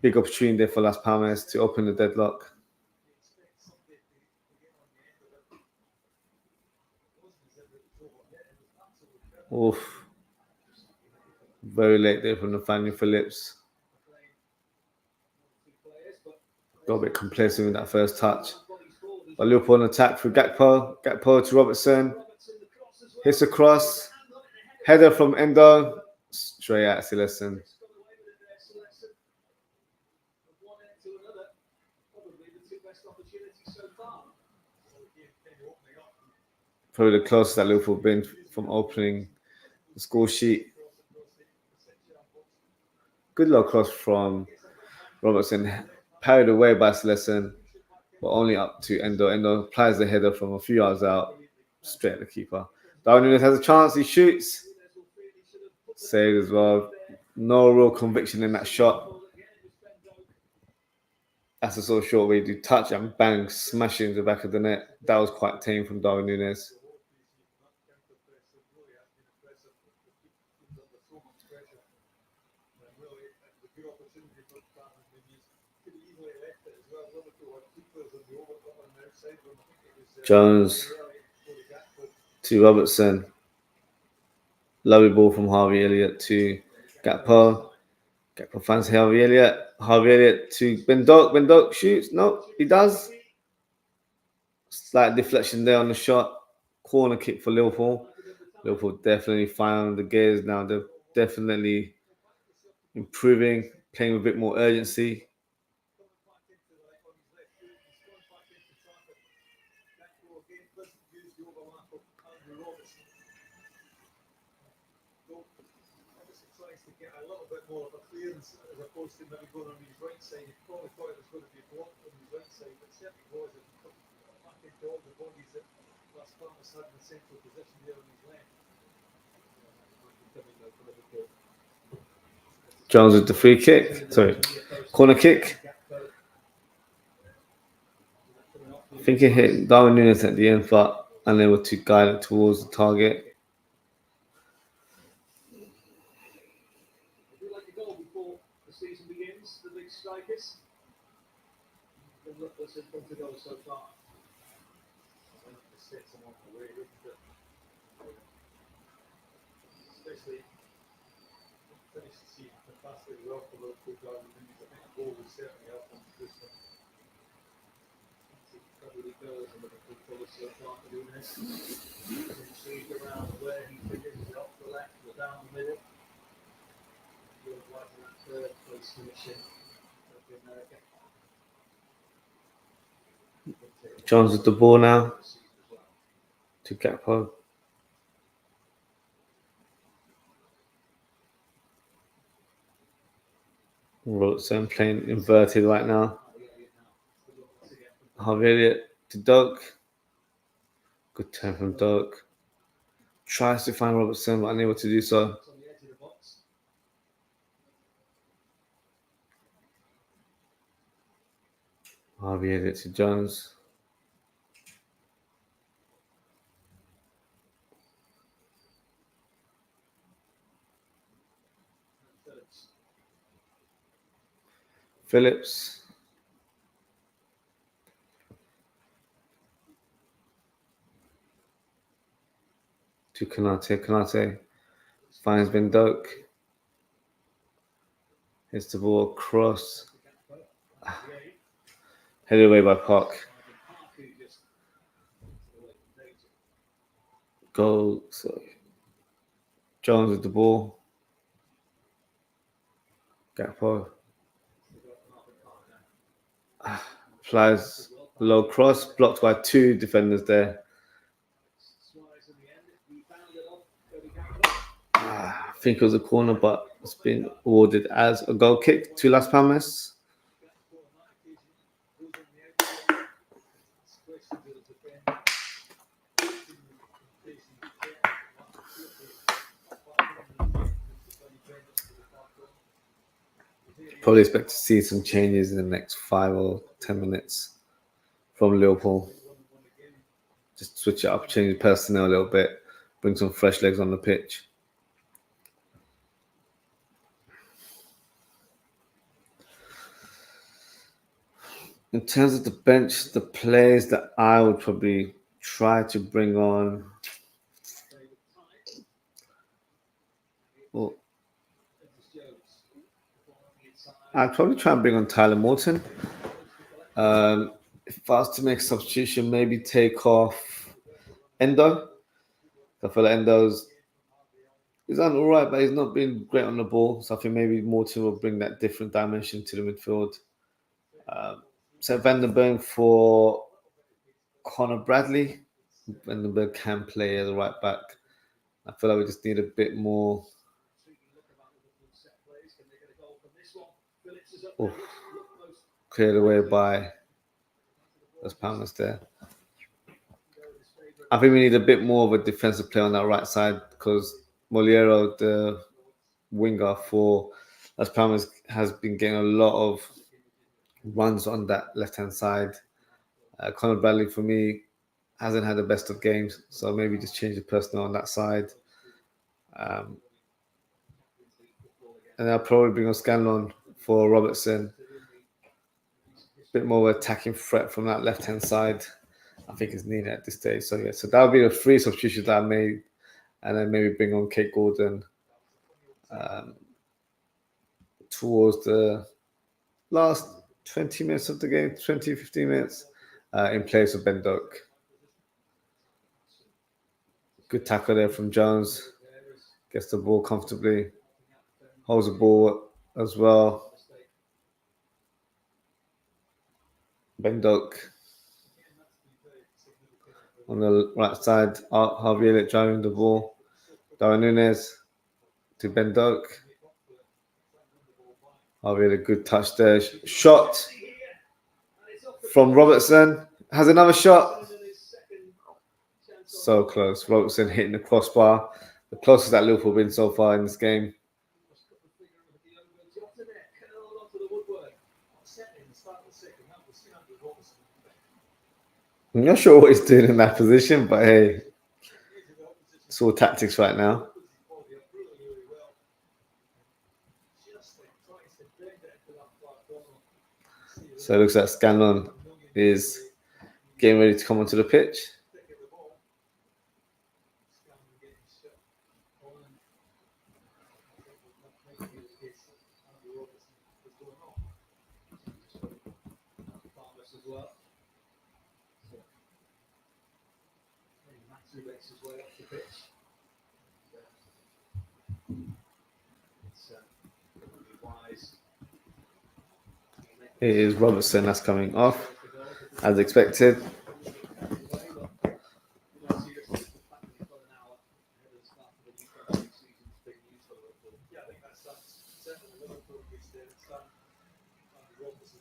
Big opportunity there for Las Palmas to open the deadlock. Oof. Very late there from Nathaniel Phillips. Got a bit complacent with that first touch. But Liverpool on attack through Gakpo. Gakpo to Robertson. Hits a cross. Header from Endo. Straight at Silesen. Probably the closest that Liverpool have been from opening the score sheet. Good low cross from Robertson. Parried away by Silesen, but only up to Endo. Endo applies the header from a few yards out, straight at the keeper. Darwin Nunez has a chance. He shoots. Saved as well. No real conviction in that shot. That's the sort of shot where you do touch and bang, smash it into the back of the net. That was quite tame from Darwin Nunez. Jones to Robertson. Lovely ball from Harvey Elliott to Gakpo. Gakpo finds Harvey Elliott. Harvey Elliott to Bendok. Bendok shoots. No, he does. Slight deflection there on the shot. Corner kick for Liverpool. Liverpool definitely found the gears now. They're definitely improving, playing with a bit more urgency. More of a clearance as opposed to maybe going on his right side. He probably thought it was going to be blocked on his right side, but certainly was. It back into all the bodies that Las Palmas had in the central position there on his left. Jones with the free kick. Sorry, corner kick. I think it hit Darwin Nunez at the end, but unable to guide it towards the target. Season begins, the big strikers. Been lookless in front of goals so far. I think the sets them off the way, especially finished the season fantastically well for Liverpool. Darwin Nunez. I think a goal would certainly help them this one. Probably goals in Liverpool colours so far for Nunez. Intrigued around where he figures it off the left or down the middle. Third place finishing of America. Jones with the ball now to Gakpo. Robertson playing inverted right now. Harvey Elliott to Doug. Good turn from Doug. Tries to find Robertson, but unable to do so. Harvey Elliott to Jones. Phillips. To Konate. Konate finds Bendok. Hits the ball across. Headed away by Park. Goal. So Jones with the ball. Gakpo. Flies low cross, blocked by two defenders there. I think it was a corner, but it's been awarded as a goal kick to Las Palmas. Probably expect to see some changes in the next 5 or 10 minutes from Liverpool. Just switch it up, change the personnel a little bit, bring some fresh legs on the pitch. In terms of the bench, the players that I would probably try to bring on. Well, I'd probably try and bring on Tyler Morton. If I was to make a substitution, maybe take off Endo. I feel like he's done all right, but he's not been great on the ball. So I think maybe Morton will bring that different dimension to the midfield. So Van den Berg for Connor Bradley. Van den Berg can play as a right back. I feel like we just need a bit more. Oh, cleared away by Las Palmas there. I think we need a bit more of a defensive player on that right side because Moliero, the winger for Las Palmas, has been getting a lot of runs on that left-hand side. Conor Bradley, for me, hasn't had the best of games, so maybe just change the personnel on that side. And I'll probably bring on Scanlon for Robertson. Bit more attacking threat from that left-hand side, I think is needed at this stage. So yeah, so that would be the 3 substitutions that I made, and then maybe bring on Kate Gordon towards the last 20 minutes of the game, 20, 15 minutes, in place of Ben Doak. Good tackle there from Jones. Gets the ball comfortably. Holds the ball as well. Ben Doak on the right side. Harvey Elliott driving the ball. Darwin Nunez to Ben Doak. Harvey Elliott, good touch there. Shot from Robertson. Has another shot. So close. Robertson hitting the crossbar. The closest that Liverpool have been so far in this game. I'm not sure what he's doing in that position, but hey, it's all tactics right now. So it looks like Scanlon is getting ready to come onto the pitch. It is Robertson that's coming off, as expected.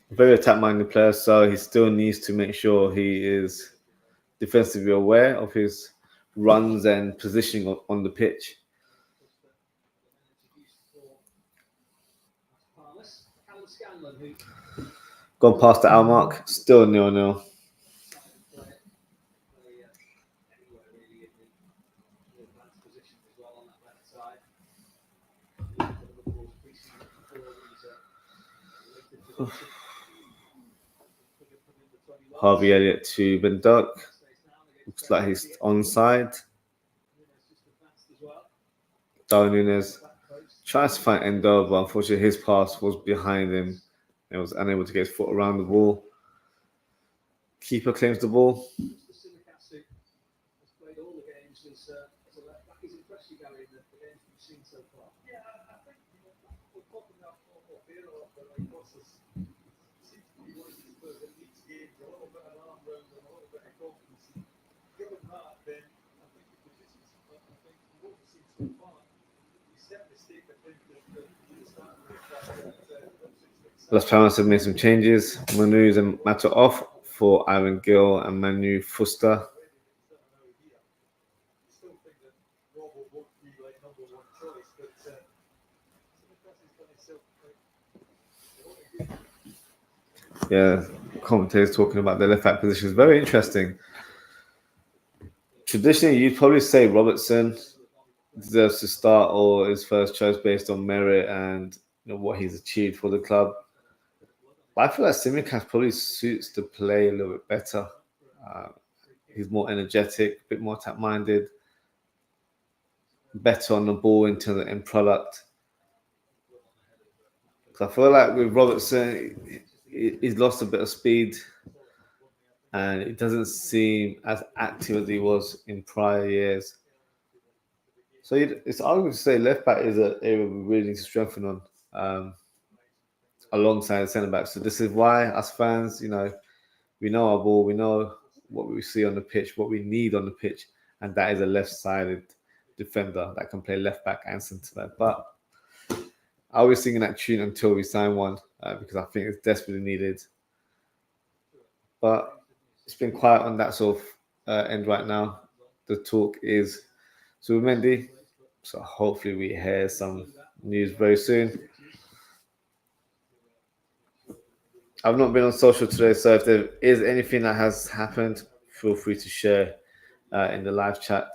Very attack-minded player, so he still needs to make sure he is defensively aware of his runs and positioning on the pitch. Gone past the hour mark, still 0-0. Harvey Elliott to Ben Doak. Looks like he's onside. Darwin Nunez tries to find Endo, but unfortunately his pass was behind him and was unable to get his foot around the ball. Keeper claims the ball. Las Palmas have made some changes. Manu and Matter off for Aaron Gill and Manu Fuster. Yeah, commentators talking about the left back position is very interesting. Traditionally, you'd probably say Robertson deserves to start or his first choice based on merit and what he's achieved for the club. But I feel like Simicast probably suits the play a little bit better. He's more energetic, a bit more attack-minded, better on the ball into the end product. So I feel like with Robertson, he's lost a bit of speed and it doesn't seem as active as he was in prior years. So it's arguable to say left back is an area we really need to strengthen on. Alongside the centre back. So this is why us fans, we know our ball, we know what we see on the pitch, what we need on the pitch, and that is a left-sided defender that can play left back and centre back. But I was singing that tune until we sign one because I think it's desperately needed. But it's been quiet on that sort of end right now. the talk is Zubimendi. So hopefully we hear some news very soon. I've not been on social today, so if there is anything that has happened, feel free to share in the live chat.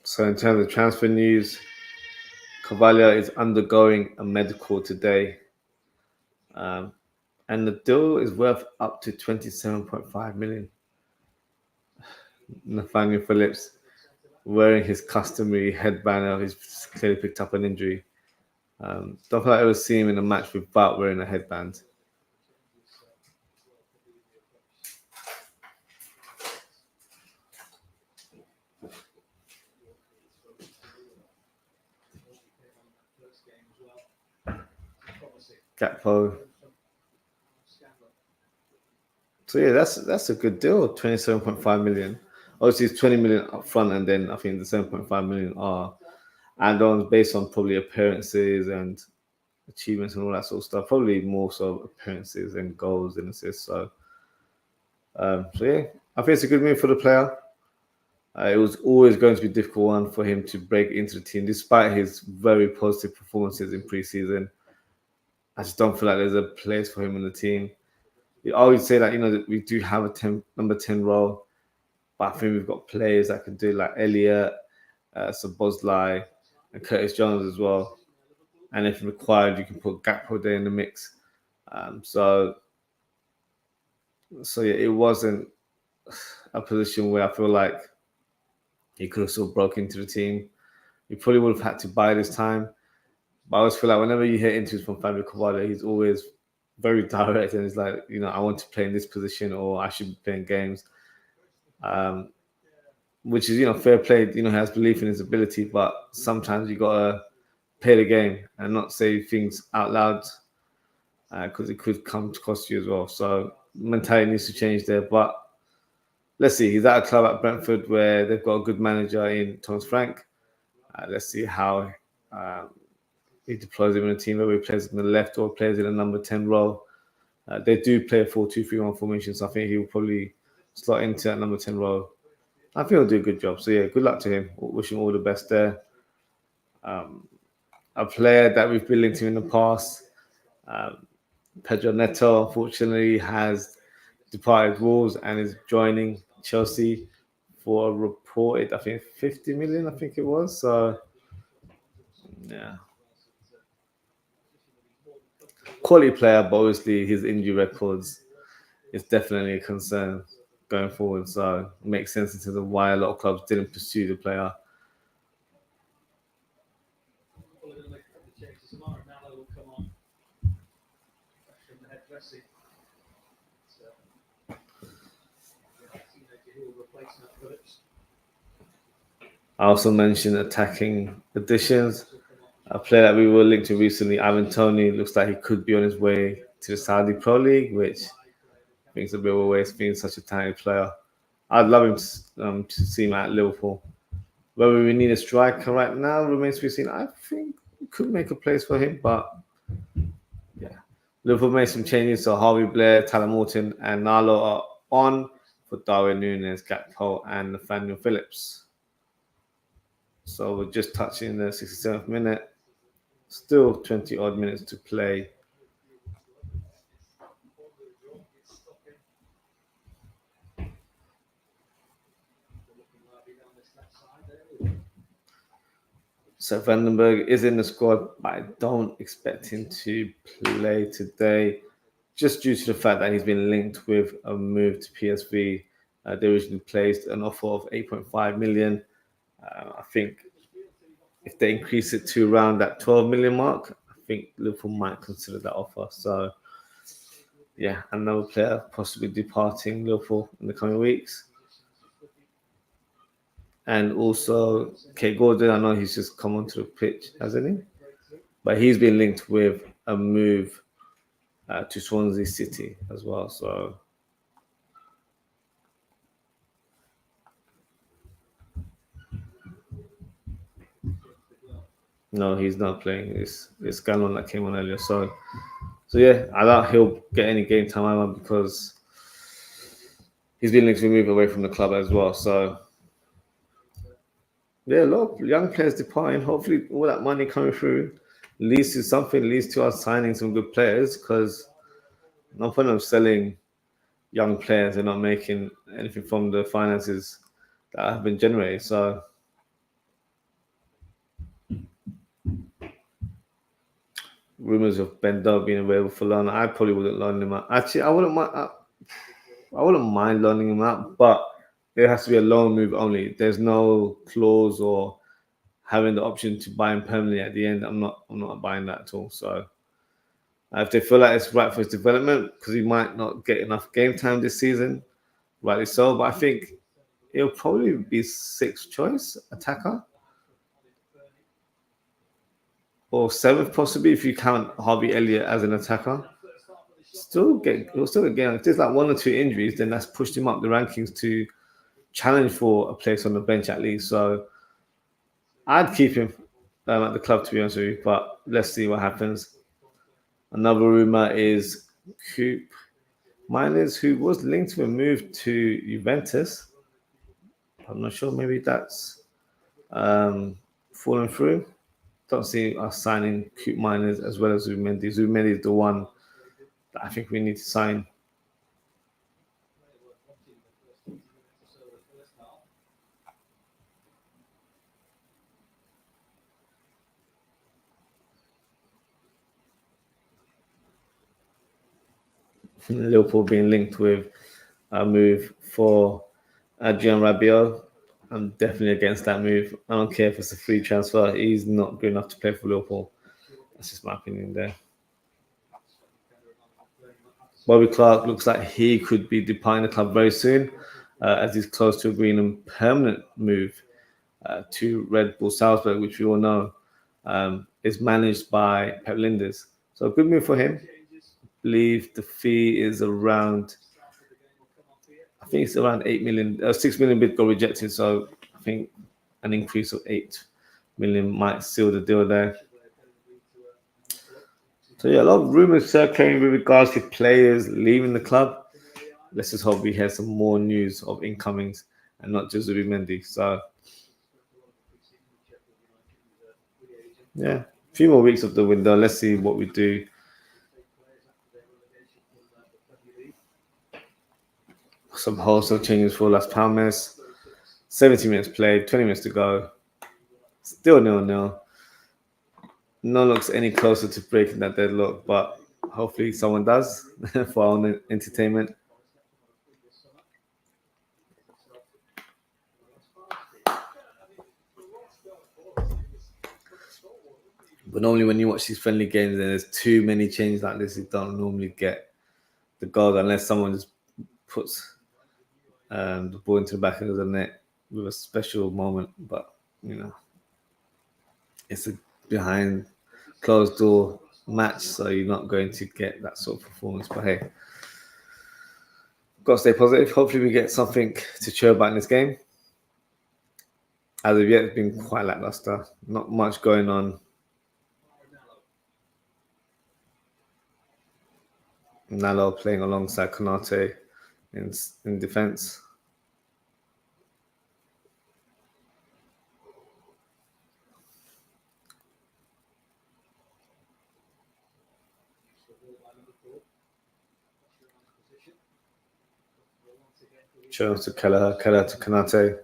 So in terms of transfer news, Carvalho is undergoing a medical today. And the deal is worth up to 27.5 million. Nathaniel Phillips, wearing his customary headband, he's clearly picked up an injury. Don't think I've ever seen him in a match without wearing a headband. Gakpo. So yeah, that's a good deal. 27.5 million. Obviously, it's 20 million up front, and then I think the 7.5 million are add-ons based on probably appearances and achievements and all that sort of stuff. Probably more so appearances and goals and assists. So yeah, I think it's a good move for the player. It was always going to be a difficult one for him to break into the team, despite his very positive performances in pre-season. I just don't feel like there's a place for him in the team. I always say that, that we do have a number 10 role, but I think we've got players that can do it, like Elliot, Sabozlai, and Curtis Jones as well. And if required, you can put Gakpo there in the mix. So yeah, it wasn't a position where I feel like he could have still broke into the team. He probably would have had to buy this time. But I always feel like whenever you hear interviews from Fabio Carvalho, he's always very direct, and he's like, I want to play in this position, or I should be playing games. Which is, fair play. He has belief in his ability, but sometimes you gotta play the game and not say things out loud, because it could come to cost you as well. So mentality needs to change there. But let's see. He's at a club at Brentford where they've got a good manager in Thomas Frank. Let's see how he deploys him in a team, whether he plays in the left or plays in a number 10 role. They do play a 4-2-3-1 formation, so I think he will probably slot into that number 10 role. I think he'll do a good job. So yeah, good luck to him. Wish him all the best there. A player that we've been linked to in the past, Pedro Neto, unfortunately has departed Wolves and is joining Chelsea for a reported, I think, 50 million, I think it was. So yeah. Quality player, but obviously his injury records is definitely a concern going forward. So it makes sense in terms of why a lot of clubs didn't pursue the player. I also mentioned attacking additions. A player that we were linked to recently, Ivan Toney, looks like he could be on his way to the Saudi Pro League, which I think is a bit of a waste being such a talented player. I'd love him to see him at Liverpool. Whether we need a striker right now remains to be seen. I think we could make a place for him, but yeah. Liverpool made some changes, so Harvey Blair, Tyler Morton, and Nalo are on for Darwin Nunez, Gakpo, and Nathaniel Phillips. So we're just touching the 67th minute. Still 20 odd minutes to play. So Vandenberg is in the squad, but I don't expect him to play today, just due to the fact that he's been linked with a move to PSV. They originally placed an offer of 8.5 million. I think if they increase it to around that 12 million mark, I think Liverpool might consider that offer. So yeah, another player possibly departing Liverpool in the coming weeks. And also, Kate Gordon, I know he's just come onto the pitch, hasn't he? But he's been linked with a move to Swansea City as well. So, no, he's not playing. It's Gallon that came on earlier. So yeah, I doubt he'll get any game time either because he's been linked to move away from the club as well. So yeah, a lot of young players departing. Hopefully, all that money coming through leads to something, leads to us signing some good players because no point of selling young players and not making anything from the finances that have been generated. So rumors of Bendo being available for loan, I probably wouldn't loan him out. Actually, I wouldn't mind. I wouldn't mind loaning him out, but it has to be a loan move only. There's no clause or having the option to buy him permanently at the end. I'm not buying that at all. So if they feel like it's right for his development, because he might not get enough game time this season, rightly so. But I think he'll probably be sixth choice attacker or seventh possibly if you count Harvey Elliott as an attacker. He'll still get game. If there's like one or two injuries, then that's pushed him up the rankings to challenge for a place on the bench at least. So I'd keep him at the club, to be honest with you, but let's see what happens. Another rumor is Coop Miners, who was linked to a move to Juventus. I'm not sure, maybe that's fallen through. Don't see us signing Coop Miners as well as Zubimendi. Zubimendi is the one that I think we need to sign. Liverpool being linked with a move for Adrian Rabiot. I'm definitely against that move. I don't care if it's a free transfer. He's not good enough to play for Liverpool. That's just my opinion there. Bobby Clark looks like he could be departing the club very soon, as he's close to agreeing a permanent move to Red Bull Salzburg, which we all know is managed by Pep Linders. So a good move for him. I believe the fee is around, I think it's around 8 million, 6 million bid got rejected. So I think an increase of 8 million might seal the deal there. So yeah, a lot of rumors circulating with regards to players leaving the club. Let's just hope we hear some more news of incomings and not just Zubimendi. So yeah, a few more weeks of the window. Let's see what we do. Some wholesale changes for Las Palmas. 70 minutes played, 20 minutes to go. Still 0-0. No looks any closer to breaking that deadlock, but hopefully someone does for our own entertainment. But normally when you watch these friendly games and there's too many changes like this, you don't normally get the goal unless someone just puts the ball into the back of the net with a special moment. But, you know, it's a behind closed door match, so you're not going to get that sort of performance. But hey, got to stay positive. Hopefully we get something to cheer about in this game. As of yet, it's been quite lackluster. Not much going on. Nalo playing alongside Konate in defense. Jones to Kelleher, Kelleher to Konate.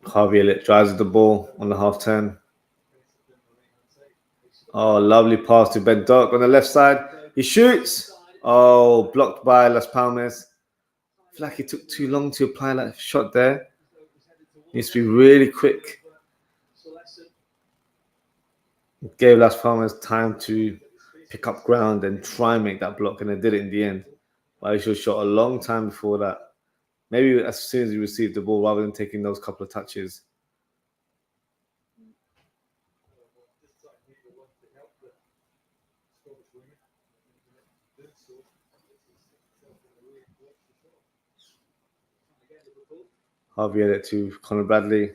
Harvey Elliott drives the ball on the half turn. Oh, lovely pass to Ben Doak on the left side. He shoots. Oh, blocked by Las Palmas. I feel like he took too long to apply that shot there. Needs to be really quick. Gave Las Palmas time to pick up ground and try and make that block, and they did it in the end. But he should have shot a long time before that. Maybe as soon as he received the ball, rather than taking those couple of touches. Harvey Elliott to Conor Bradley.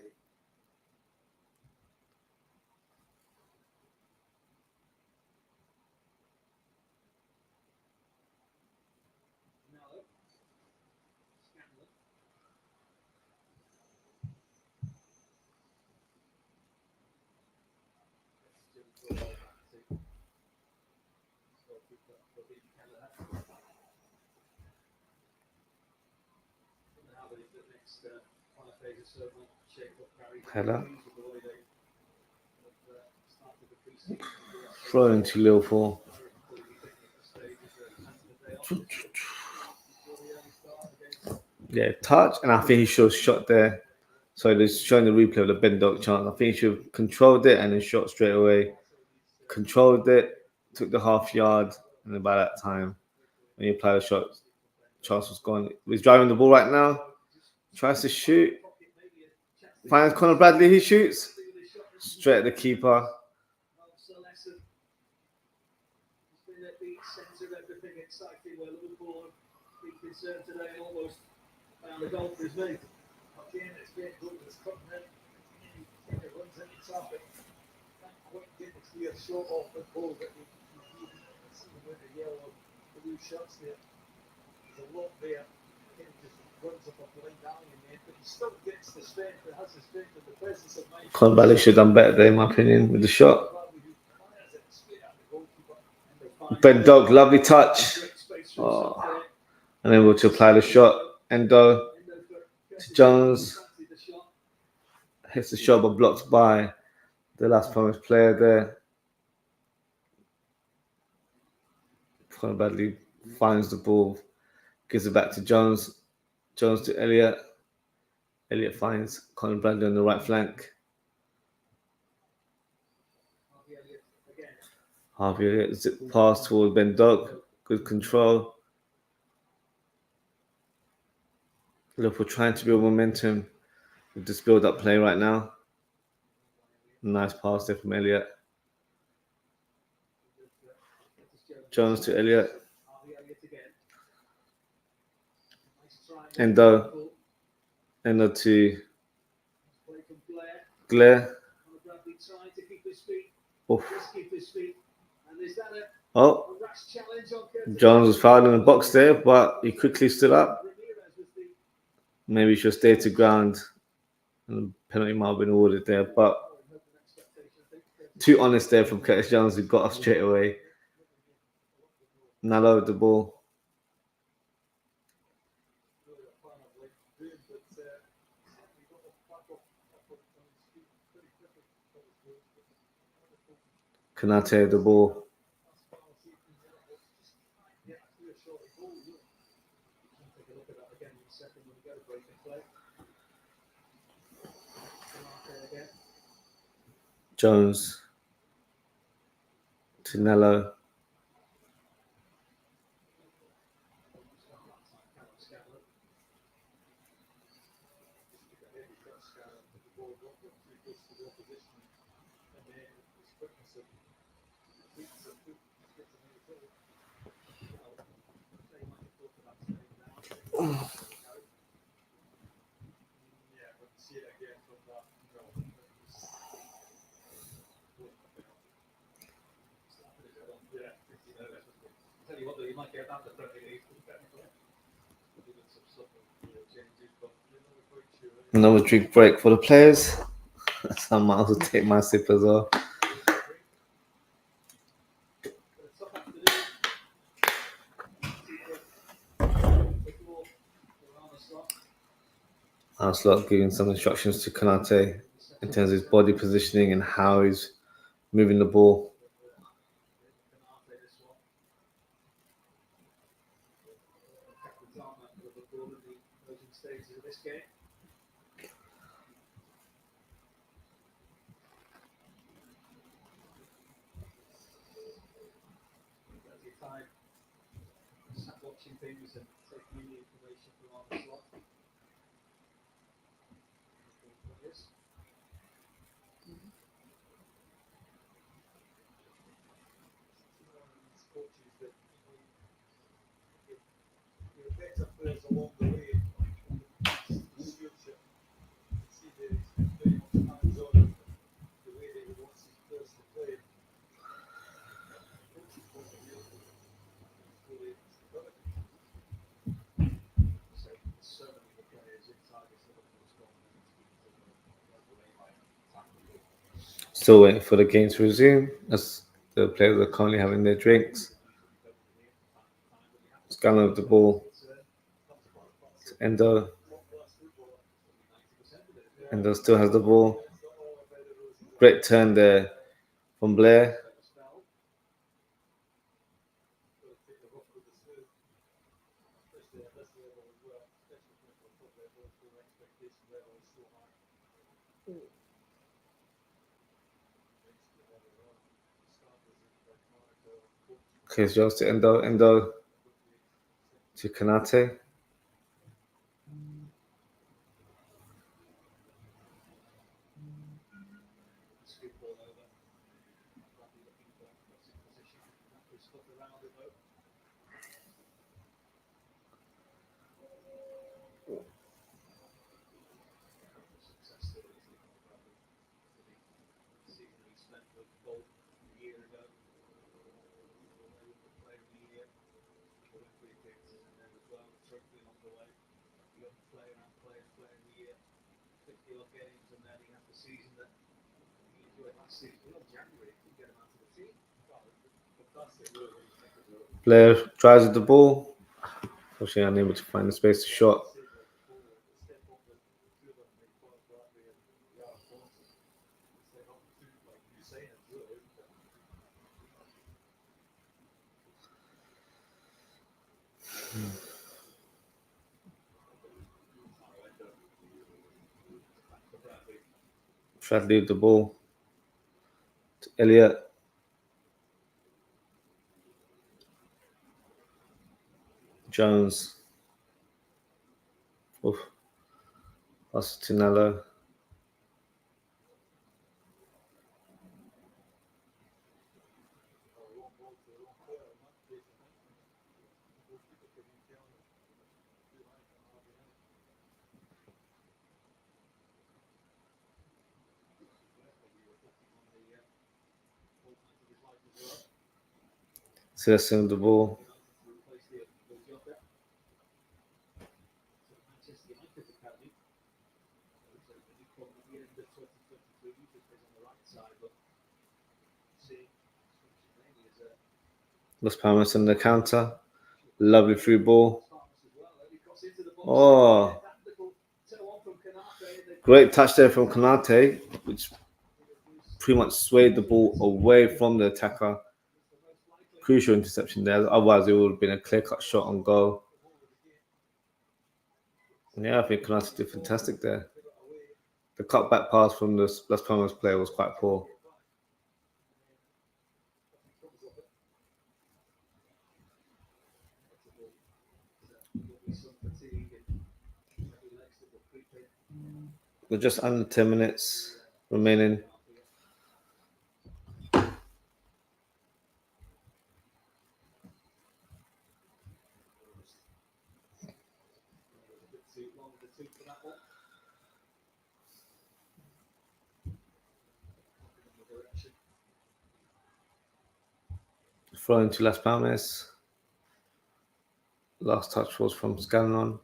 Header. Throw into Liverpool. Yeah, touch, and I think he should have shot there. So they're showing the replay of the Ben Doak chance. I think he should have controlled it and then shot straight away. Controlled it, took the half yard, and then by that time, when you apply the shot, chance was gone. He's driving the ball right now. Tries to shoot. Finds Conor Bradley, he shoots. Straight at the keeper. The goal for his mate. Again, it's great goal that's cutting in. He runs into traffic. Can't quite get the clear shot off the ball, but you see with the yellow blue shots there. There's a lot there. He just runs up a blind alley in there, but he still gets the strength. It has the strength and the presence of mind. Conor Bradley should have done better there, in my opinion, with the shot. Ben Doak, lovely touch. Oh. And then we'll to apply the shot. Endo to Jones. Hits the shot, but blocked by the last Palmas player there. Conor Bradley finds the ball, gives it back to Jones. Jones to Elliott. Elliott finds Conor Bradley on the right flank. Harvey Elliott zip pass towards Ben Doak. Good control. Liverpool trying to build momentum with this build-up play right now. Nice pass there from Elliott. Jones to Elliott. Endo to Blair. Oh, Jones was fouled in the box there, but he quickly stood up. Maybe he should stay to ground. And the penalty might have been awarded there, but too honest there from Curtis Jones, who got off straight away. Nalo with the ball. Kanate the ball. Jones to Nello. Another drink break for the players. I might as well take my sip as well. Anslot giving some instructions to Kanate in terms of his body positioning and how he's moving the ball. Coaches that you're better players along the way on the future. See that he's very much hands on the way that he wants his players to play. Coach's point of view, fully developed. So many of the players inside this Liverpool squad. Still waiting for the game to resume as the players are currently having their drinks. Scanning of the ball to Endo. Endo still has the ball. Great turn there from Blair. Okay, so to Endo. Endo to Kanate. Blair tries with the ball. Unfortunately, unable to find the space to shot. Try to leave the ball to Elliot. Jones. Oof. Pass to Nello. Possessing of the ball. Las Palmas on the counter. Lovely through ball. Oh, great touch there from Kanate, which pretty much swayed the ball away from the attacker. Crucial interception there. Otherwise, it would have been a clear-cut shot on goal. Yeah, I think Kanate did fantastic there. The cutback pass from the Las Palmas player was quite poor. With just under 10 minutes remaining. Thrown to Las Palmas. Last touch was from Scanlon.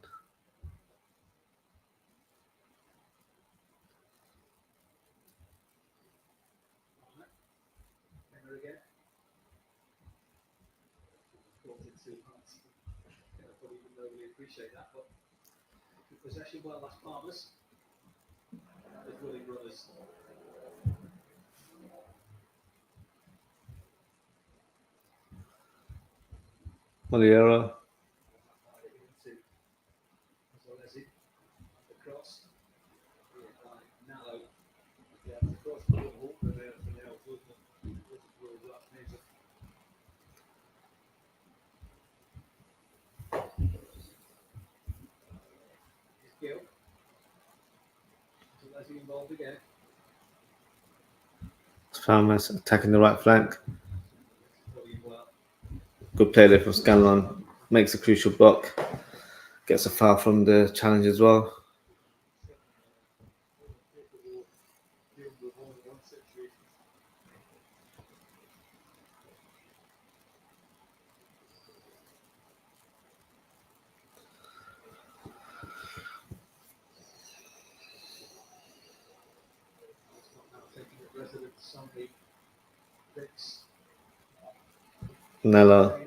Appreciate that, but possession by Las Palmas. The Willie brothers. Moliera. The cross. Nallo. Yeah, the cross for Liverpool. Palmas attacking the right flank. Good play there from Scanlon. Makes a crucial block. Gets a foul from the challenge as well. Nella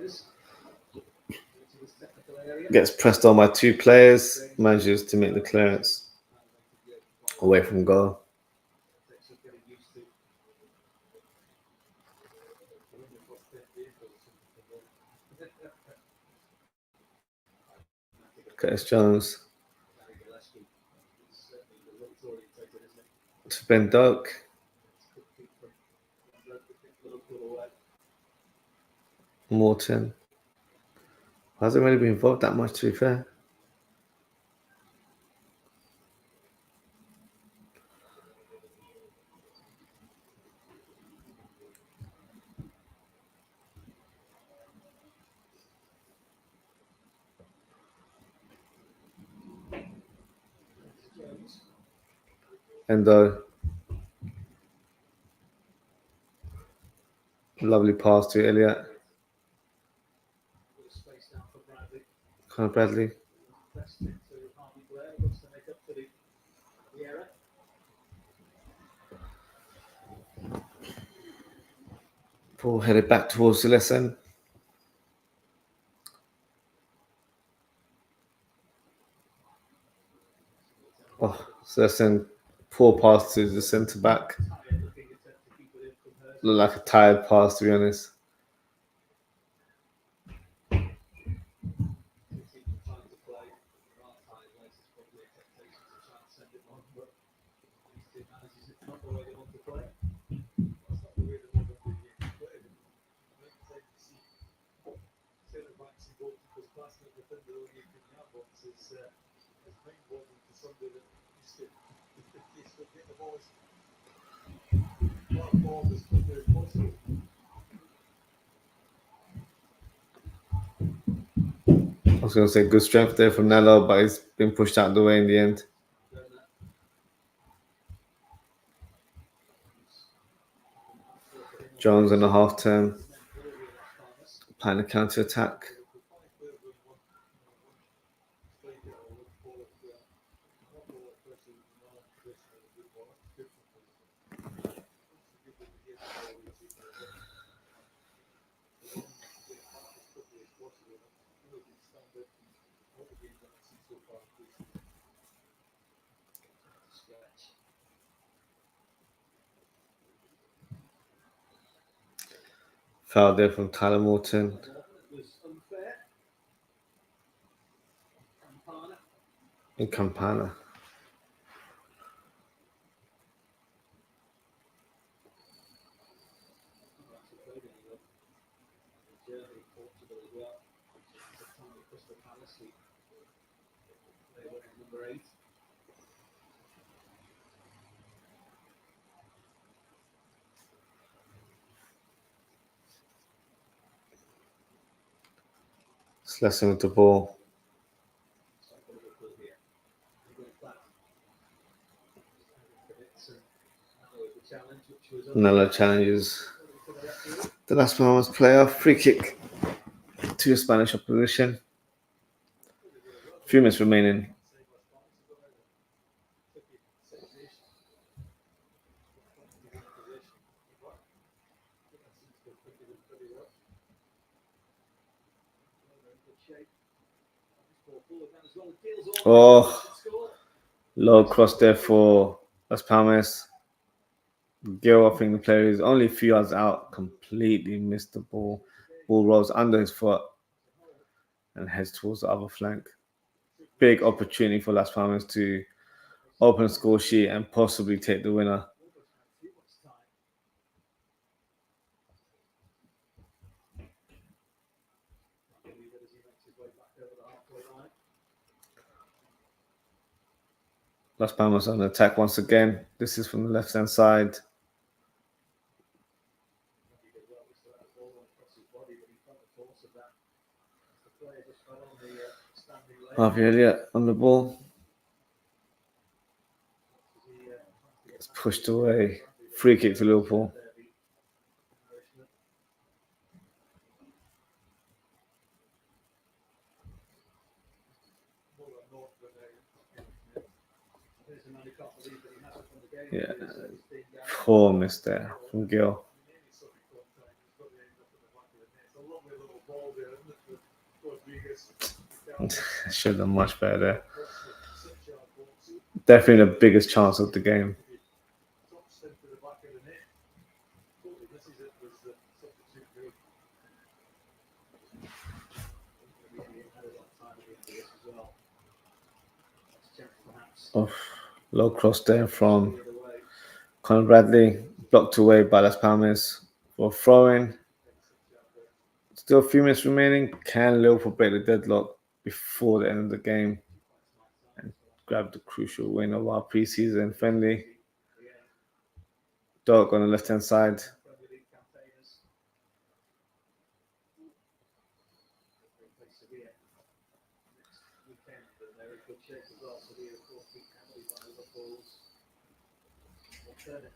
gets pressed on by two players, manages to make the clearance away from goal. Curtis Jones to Ben Doak. Morton hasn't really been involved that much, to be fair. Endo. Lovely pass to Elliott. Conor Bradley. Ball headed back towards the lesson. Oh, Celestin, poor pass to the centre back. Looked like a tired pass, to be honest. I was going to say good strength there from Nello, but he's been pushed out of the way in the end. Jones in the half turn, planning a counter attack. Foul there from Tyler Morton. And Campana. Slessing with the ball. Nella challenges the Las Palmas player. Free kick to the Spanish opposition. A few minutes remaining. Oh, low cross there for Las Palmas. Gil, I think the player is only a few yards out, completely missed the ball. Ball rolls under his foot and heads towards the other flank. Big opportunity for Las Palmas to open the score sheet and possibly take the winner. Las Palmas on attack once again. This is from the left-hand side. Harvey Elliott on the ball. It's pushed away. Free kick to Liverpool. Yeah, poor miss there from Gill. Should have done much better there. Definitely the biggest chance of the game. Oh, low cross there from Conor Bradley, blocked away by Las Palmas for throwing. Still a few minutes remaining. Can Liverpool break the deadlock before the end of the game and grab the crucial win of our pre-season friendly? Dog on the left-hand side.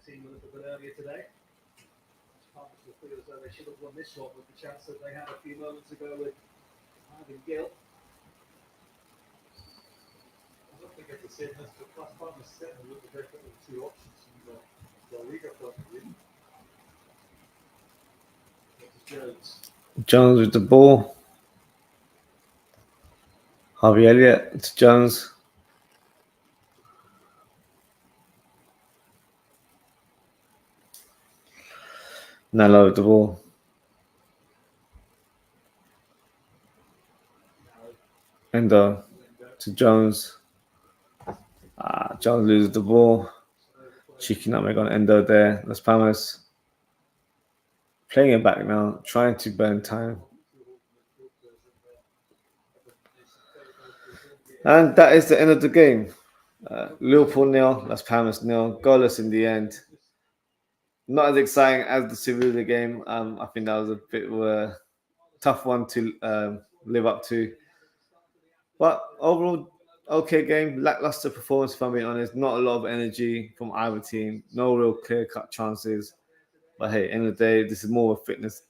Team a little bit earlier today. Palmas will feel as though they should have won this one with the chance that they had a few moments ago with Ivan Gill. I don't think it's the same as the Las Palmas set a little bit of two options from the Liga point of view. Jones with the ball. Harvey Elliott, it's Jones. Nello with the ball. Endo to Jones. Jones loses the ball. Cheeky nutmeg on Endo there. Las Palmas playing it back now, trying to burn time. And that is the end of the game. Liverpool 0, Las Palmas 0. Goalless in the end. Not as exciting as the Sevilla game. I think that was a bit of a tough one to live up to. But overall, okay game. Lackluster performance, if I'm being honest. Not a lot of energy from either team. No real clear-cut chances. But hey, end of the day, this is more of a fitness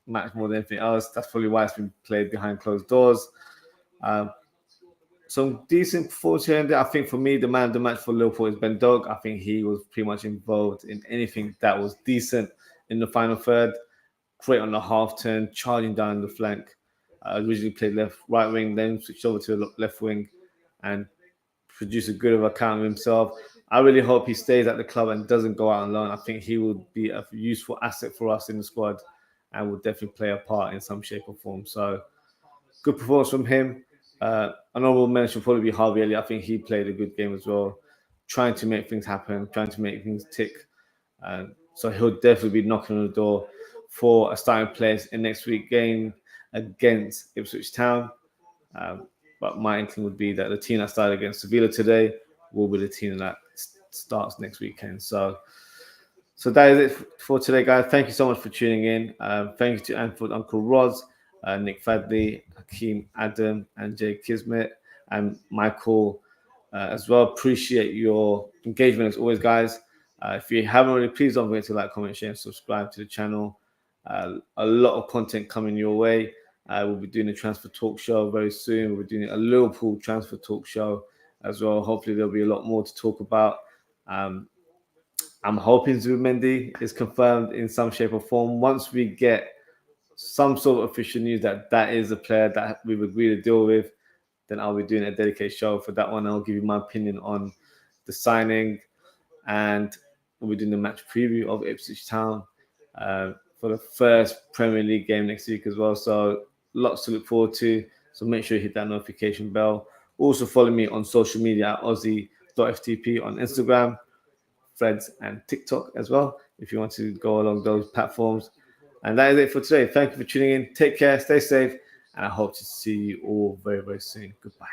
match more than anything else. That's probably why it's been played behind closed doors. Some decent performance here and there. I think for me, the man of the match for Liverpool is Ben Doak. I think he was pretty much involved in anything that was decent in the final third. Great on the half turn, charging down the flank. Originally played right wing, then switched over to left wing and produced a good of a count of himself. I really hope he stays at the club and doesn't go out on loan. I think he would be a useful asset for us in the squad and will definitely play a part in some shape or form. So good performance from him. An honorable mention would probably be Harvey Elliott. I think he played a good game as well, trying to make things happen, trying to make things tick. So he'll definitely be knocking on the door for a starting place in next week's game against Ipswich Town. But my inkling would be that the team that started against Sevilla today will be the team that starts next weekend. So that is it for today, guys. Thank you so much for tuning in. Thank you to Anfield Uncle Roz, Nick Fadley, Hakeem Adam, and Jay Kismet, and Michael as well. Appreciate your engagement as always, guys. If you haven't already, please don't forget to like, comment, share, and subscribe to the channel. A lot of content coming your way. We'll be doing a transfer talk show very soon. We'll be doing a Liverpool transfer talk show as well. Hopefully, there'll be a lot more to talk about. I'm hoping Zubimendi is confirmed in some shape or form. Once we get some sort of official news that is a player that we've agreed to deal with, then I'll be doing a dedicated show for that one. I'll give you my opinion on the signing, and we'll be doing the match preview of Ipswich Town for the first Premier League game next week as well. So lots to look forward to. So make sure you hit that notification bell. Also follow me on social media at OZZIE'S.ftp on Instagram, Threads, and TikTok as well, if you want to go along those platforms. And that is it for today. Thank you for tuning in. Take care, stay safe, and I hope to see you all very, very soon. Goodbye.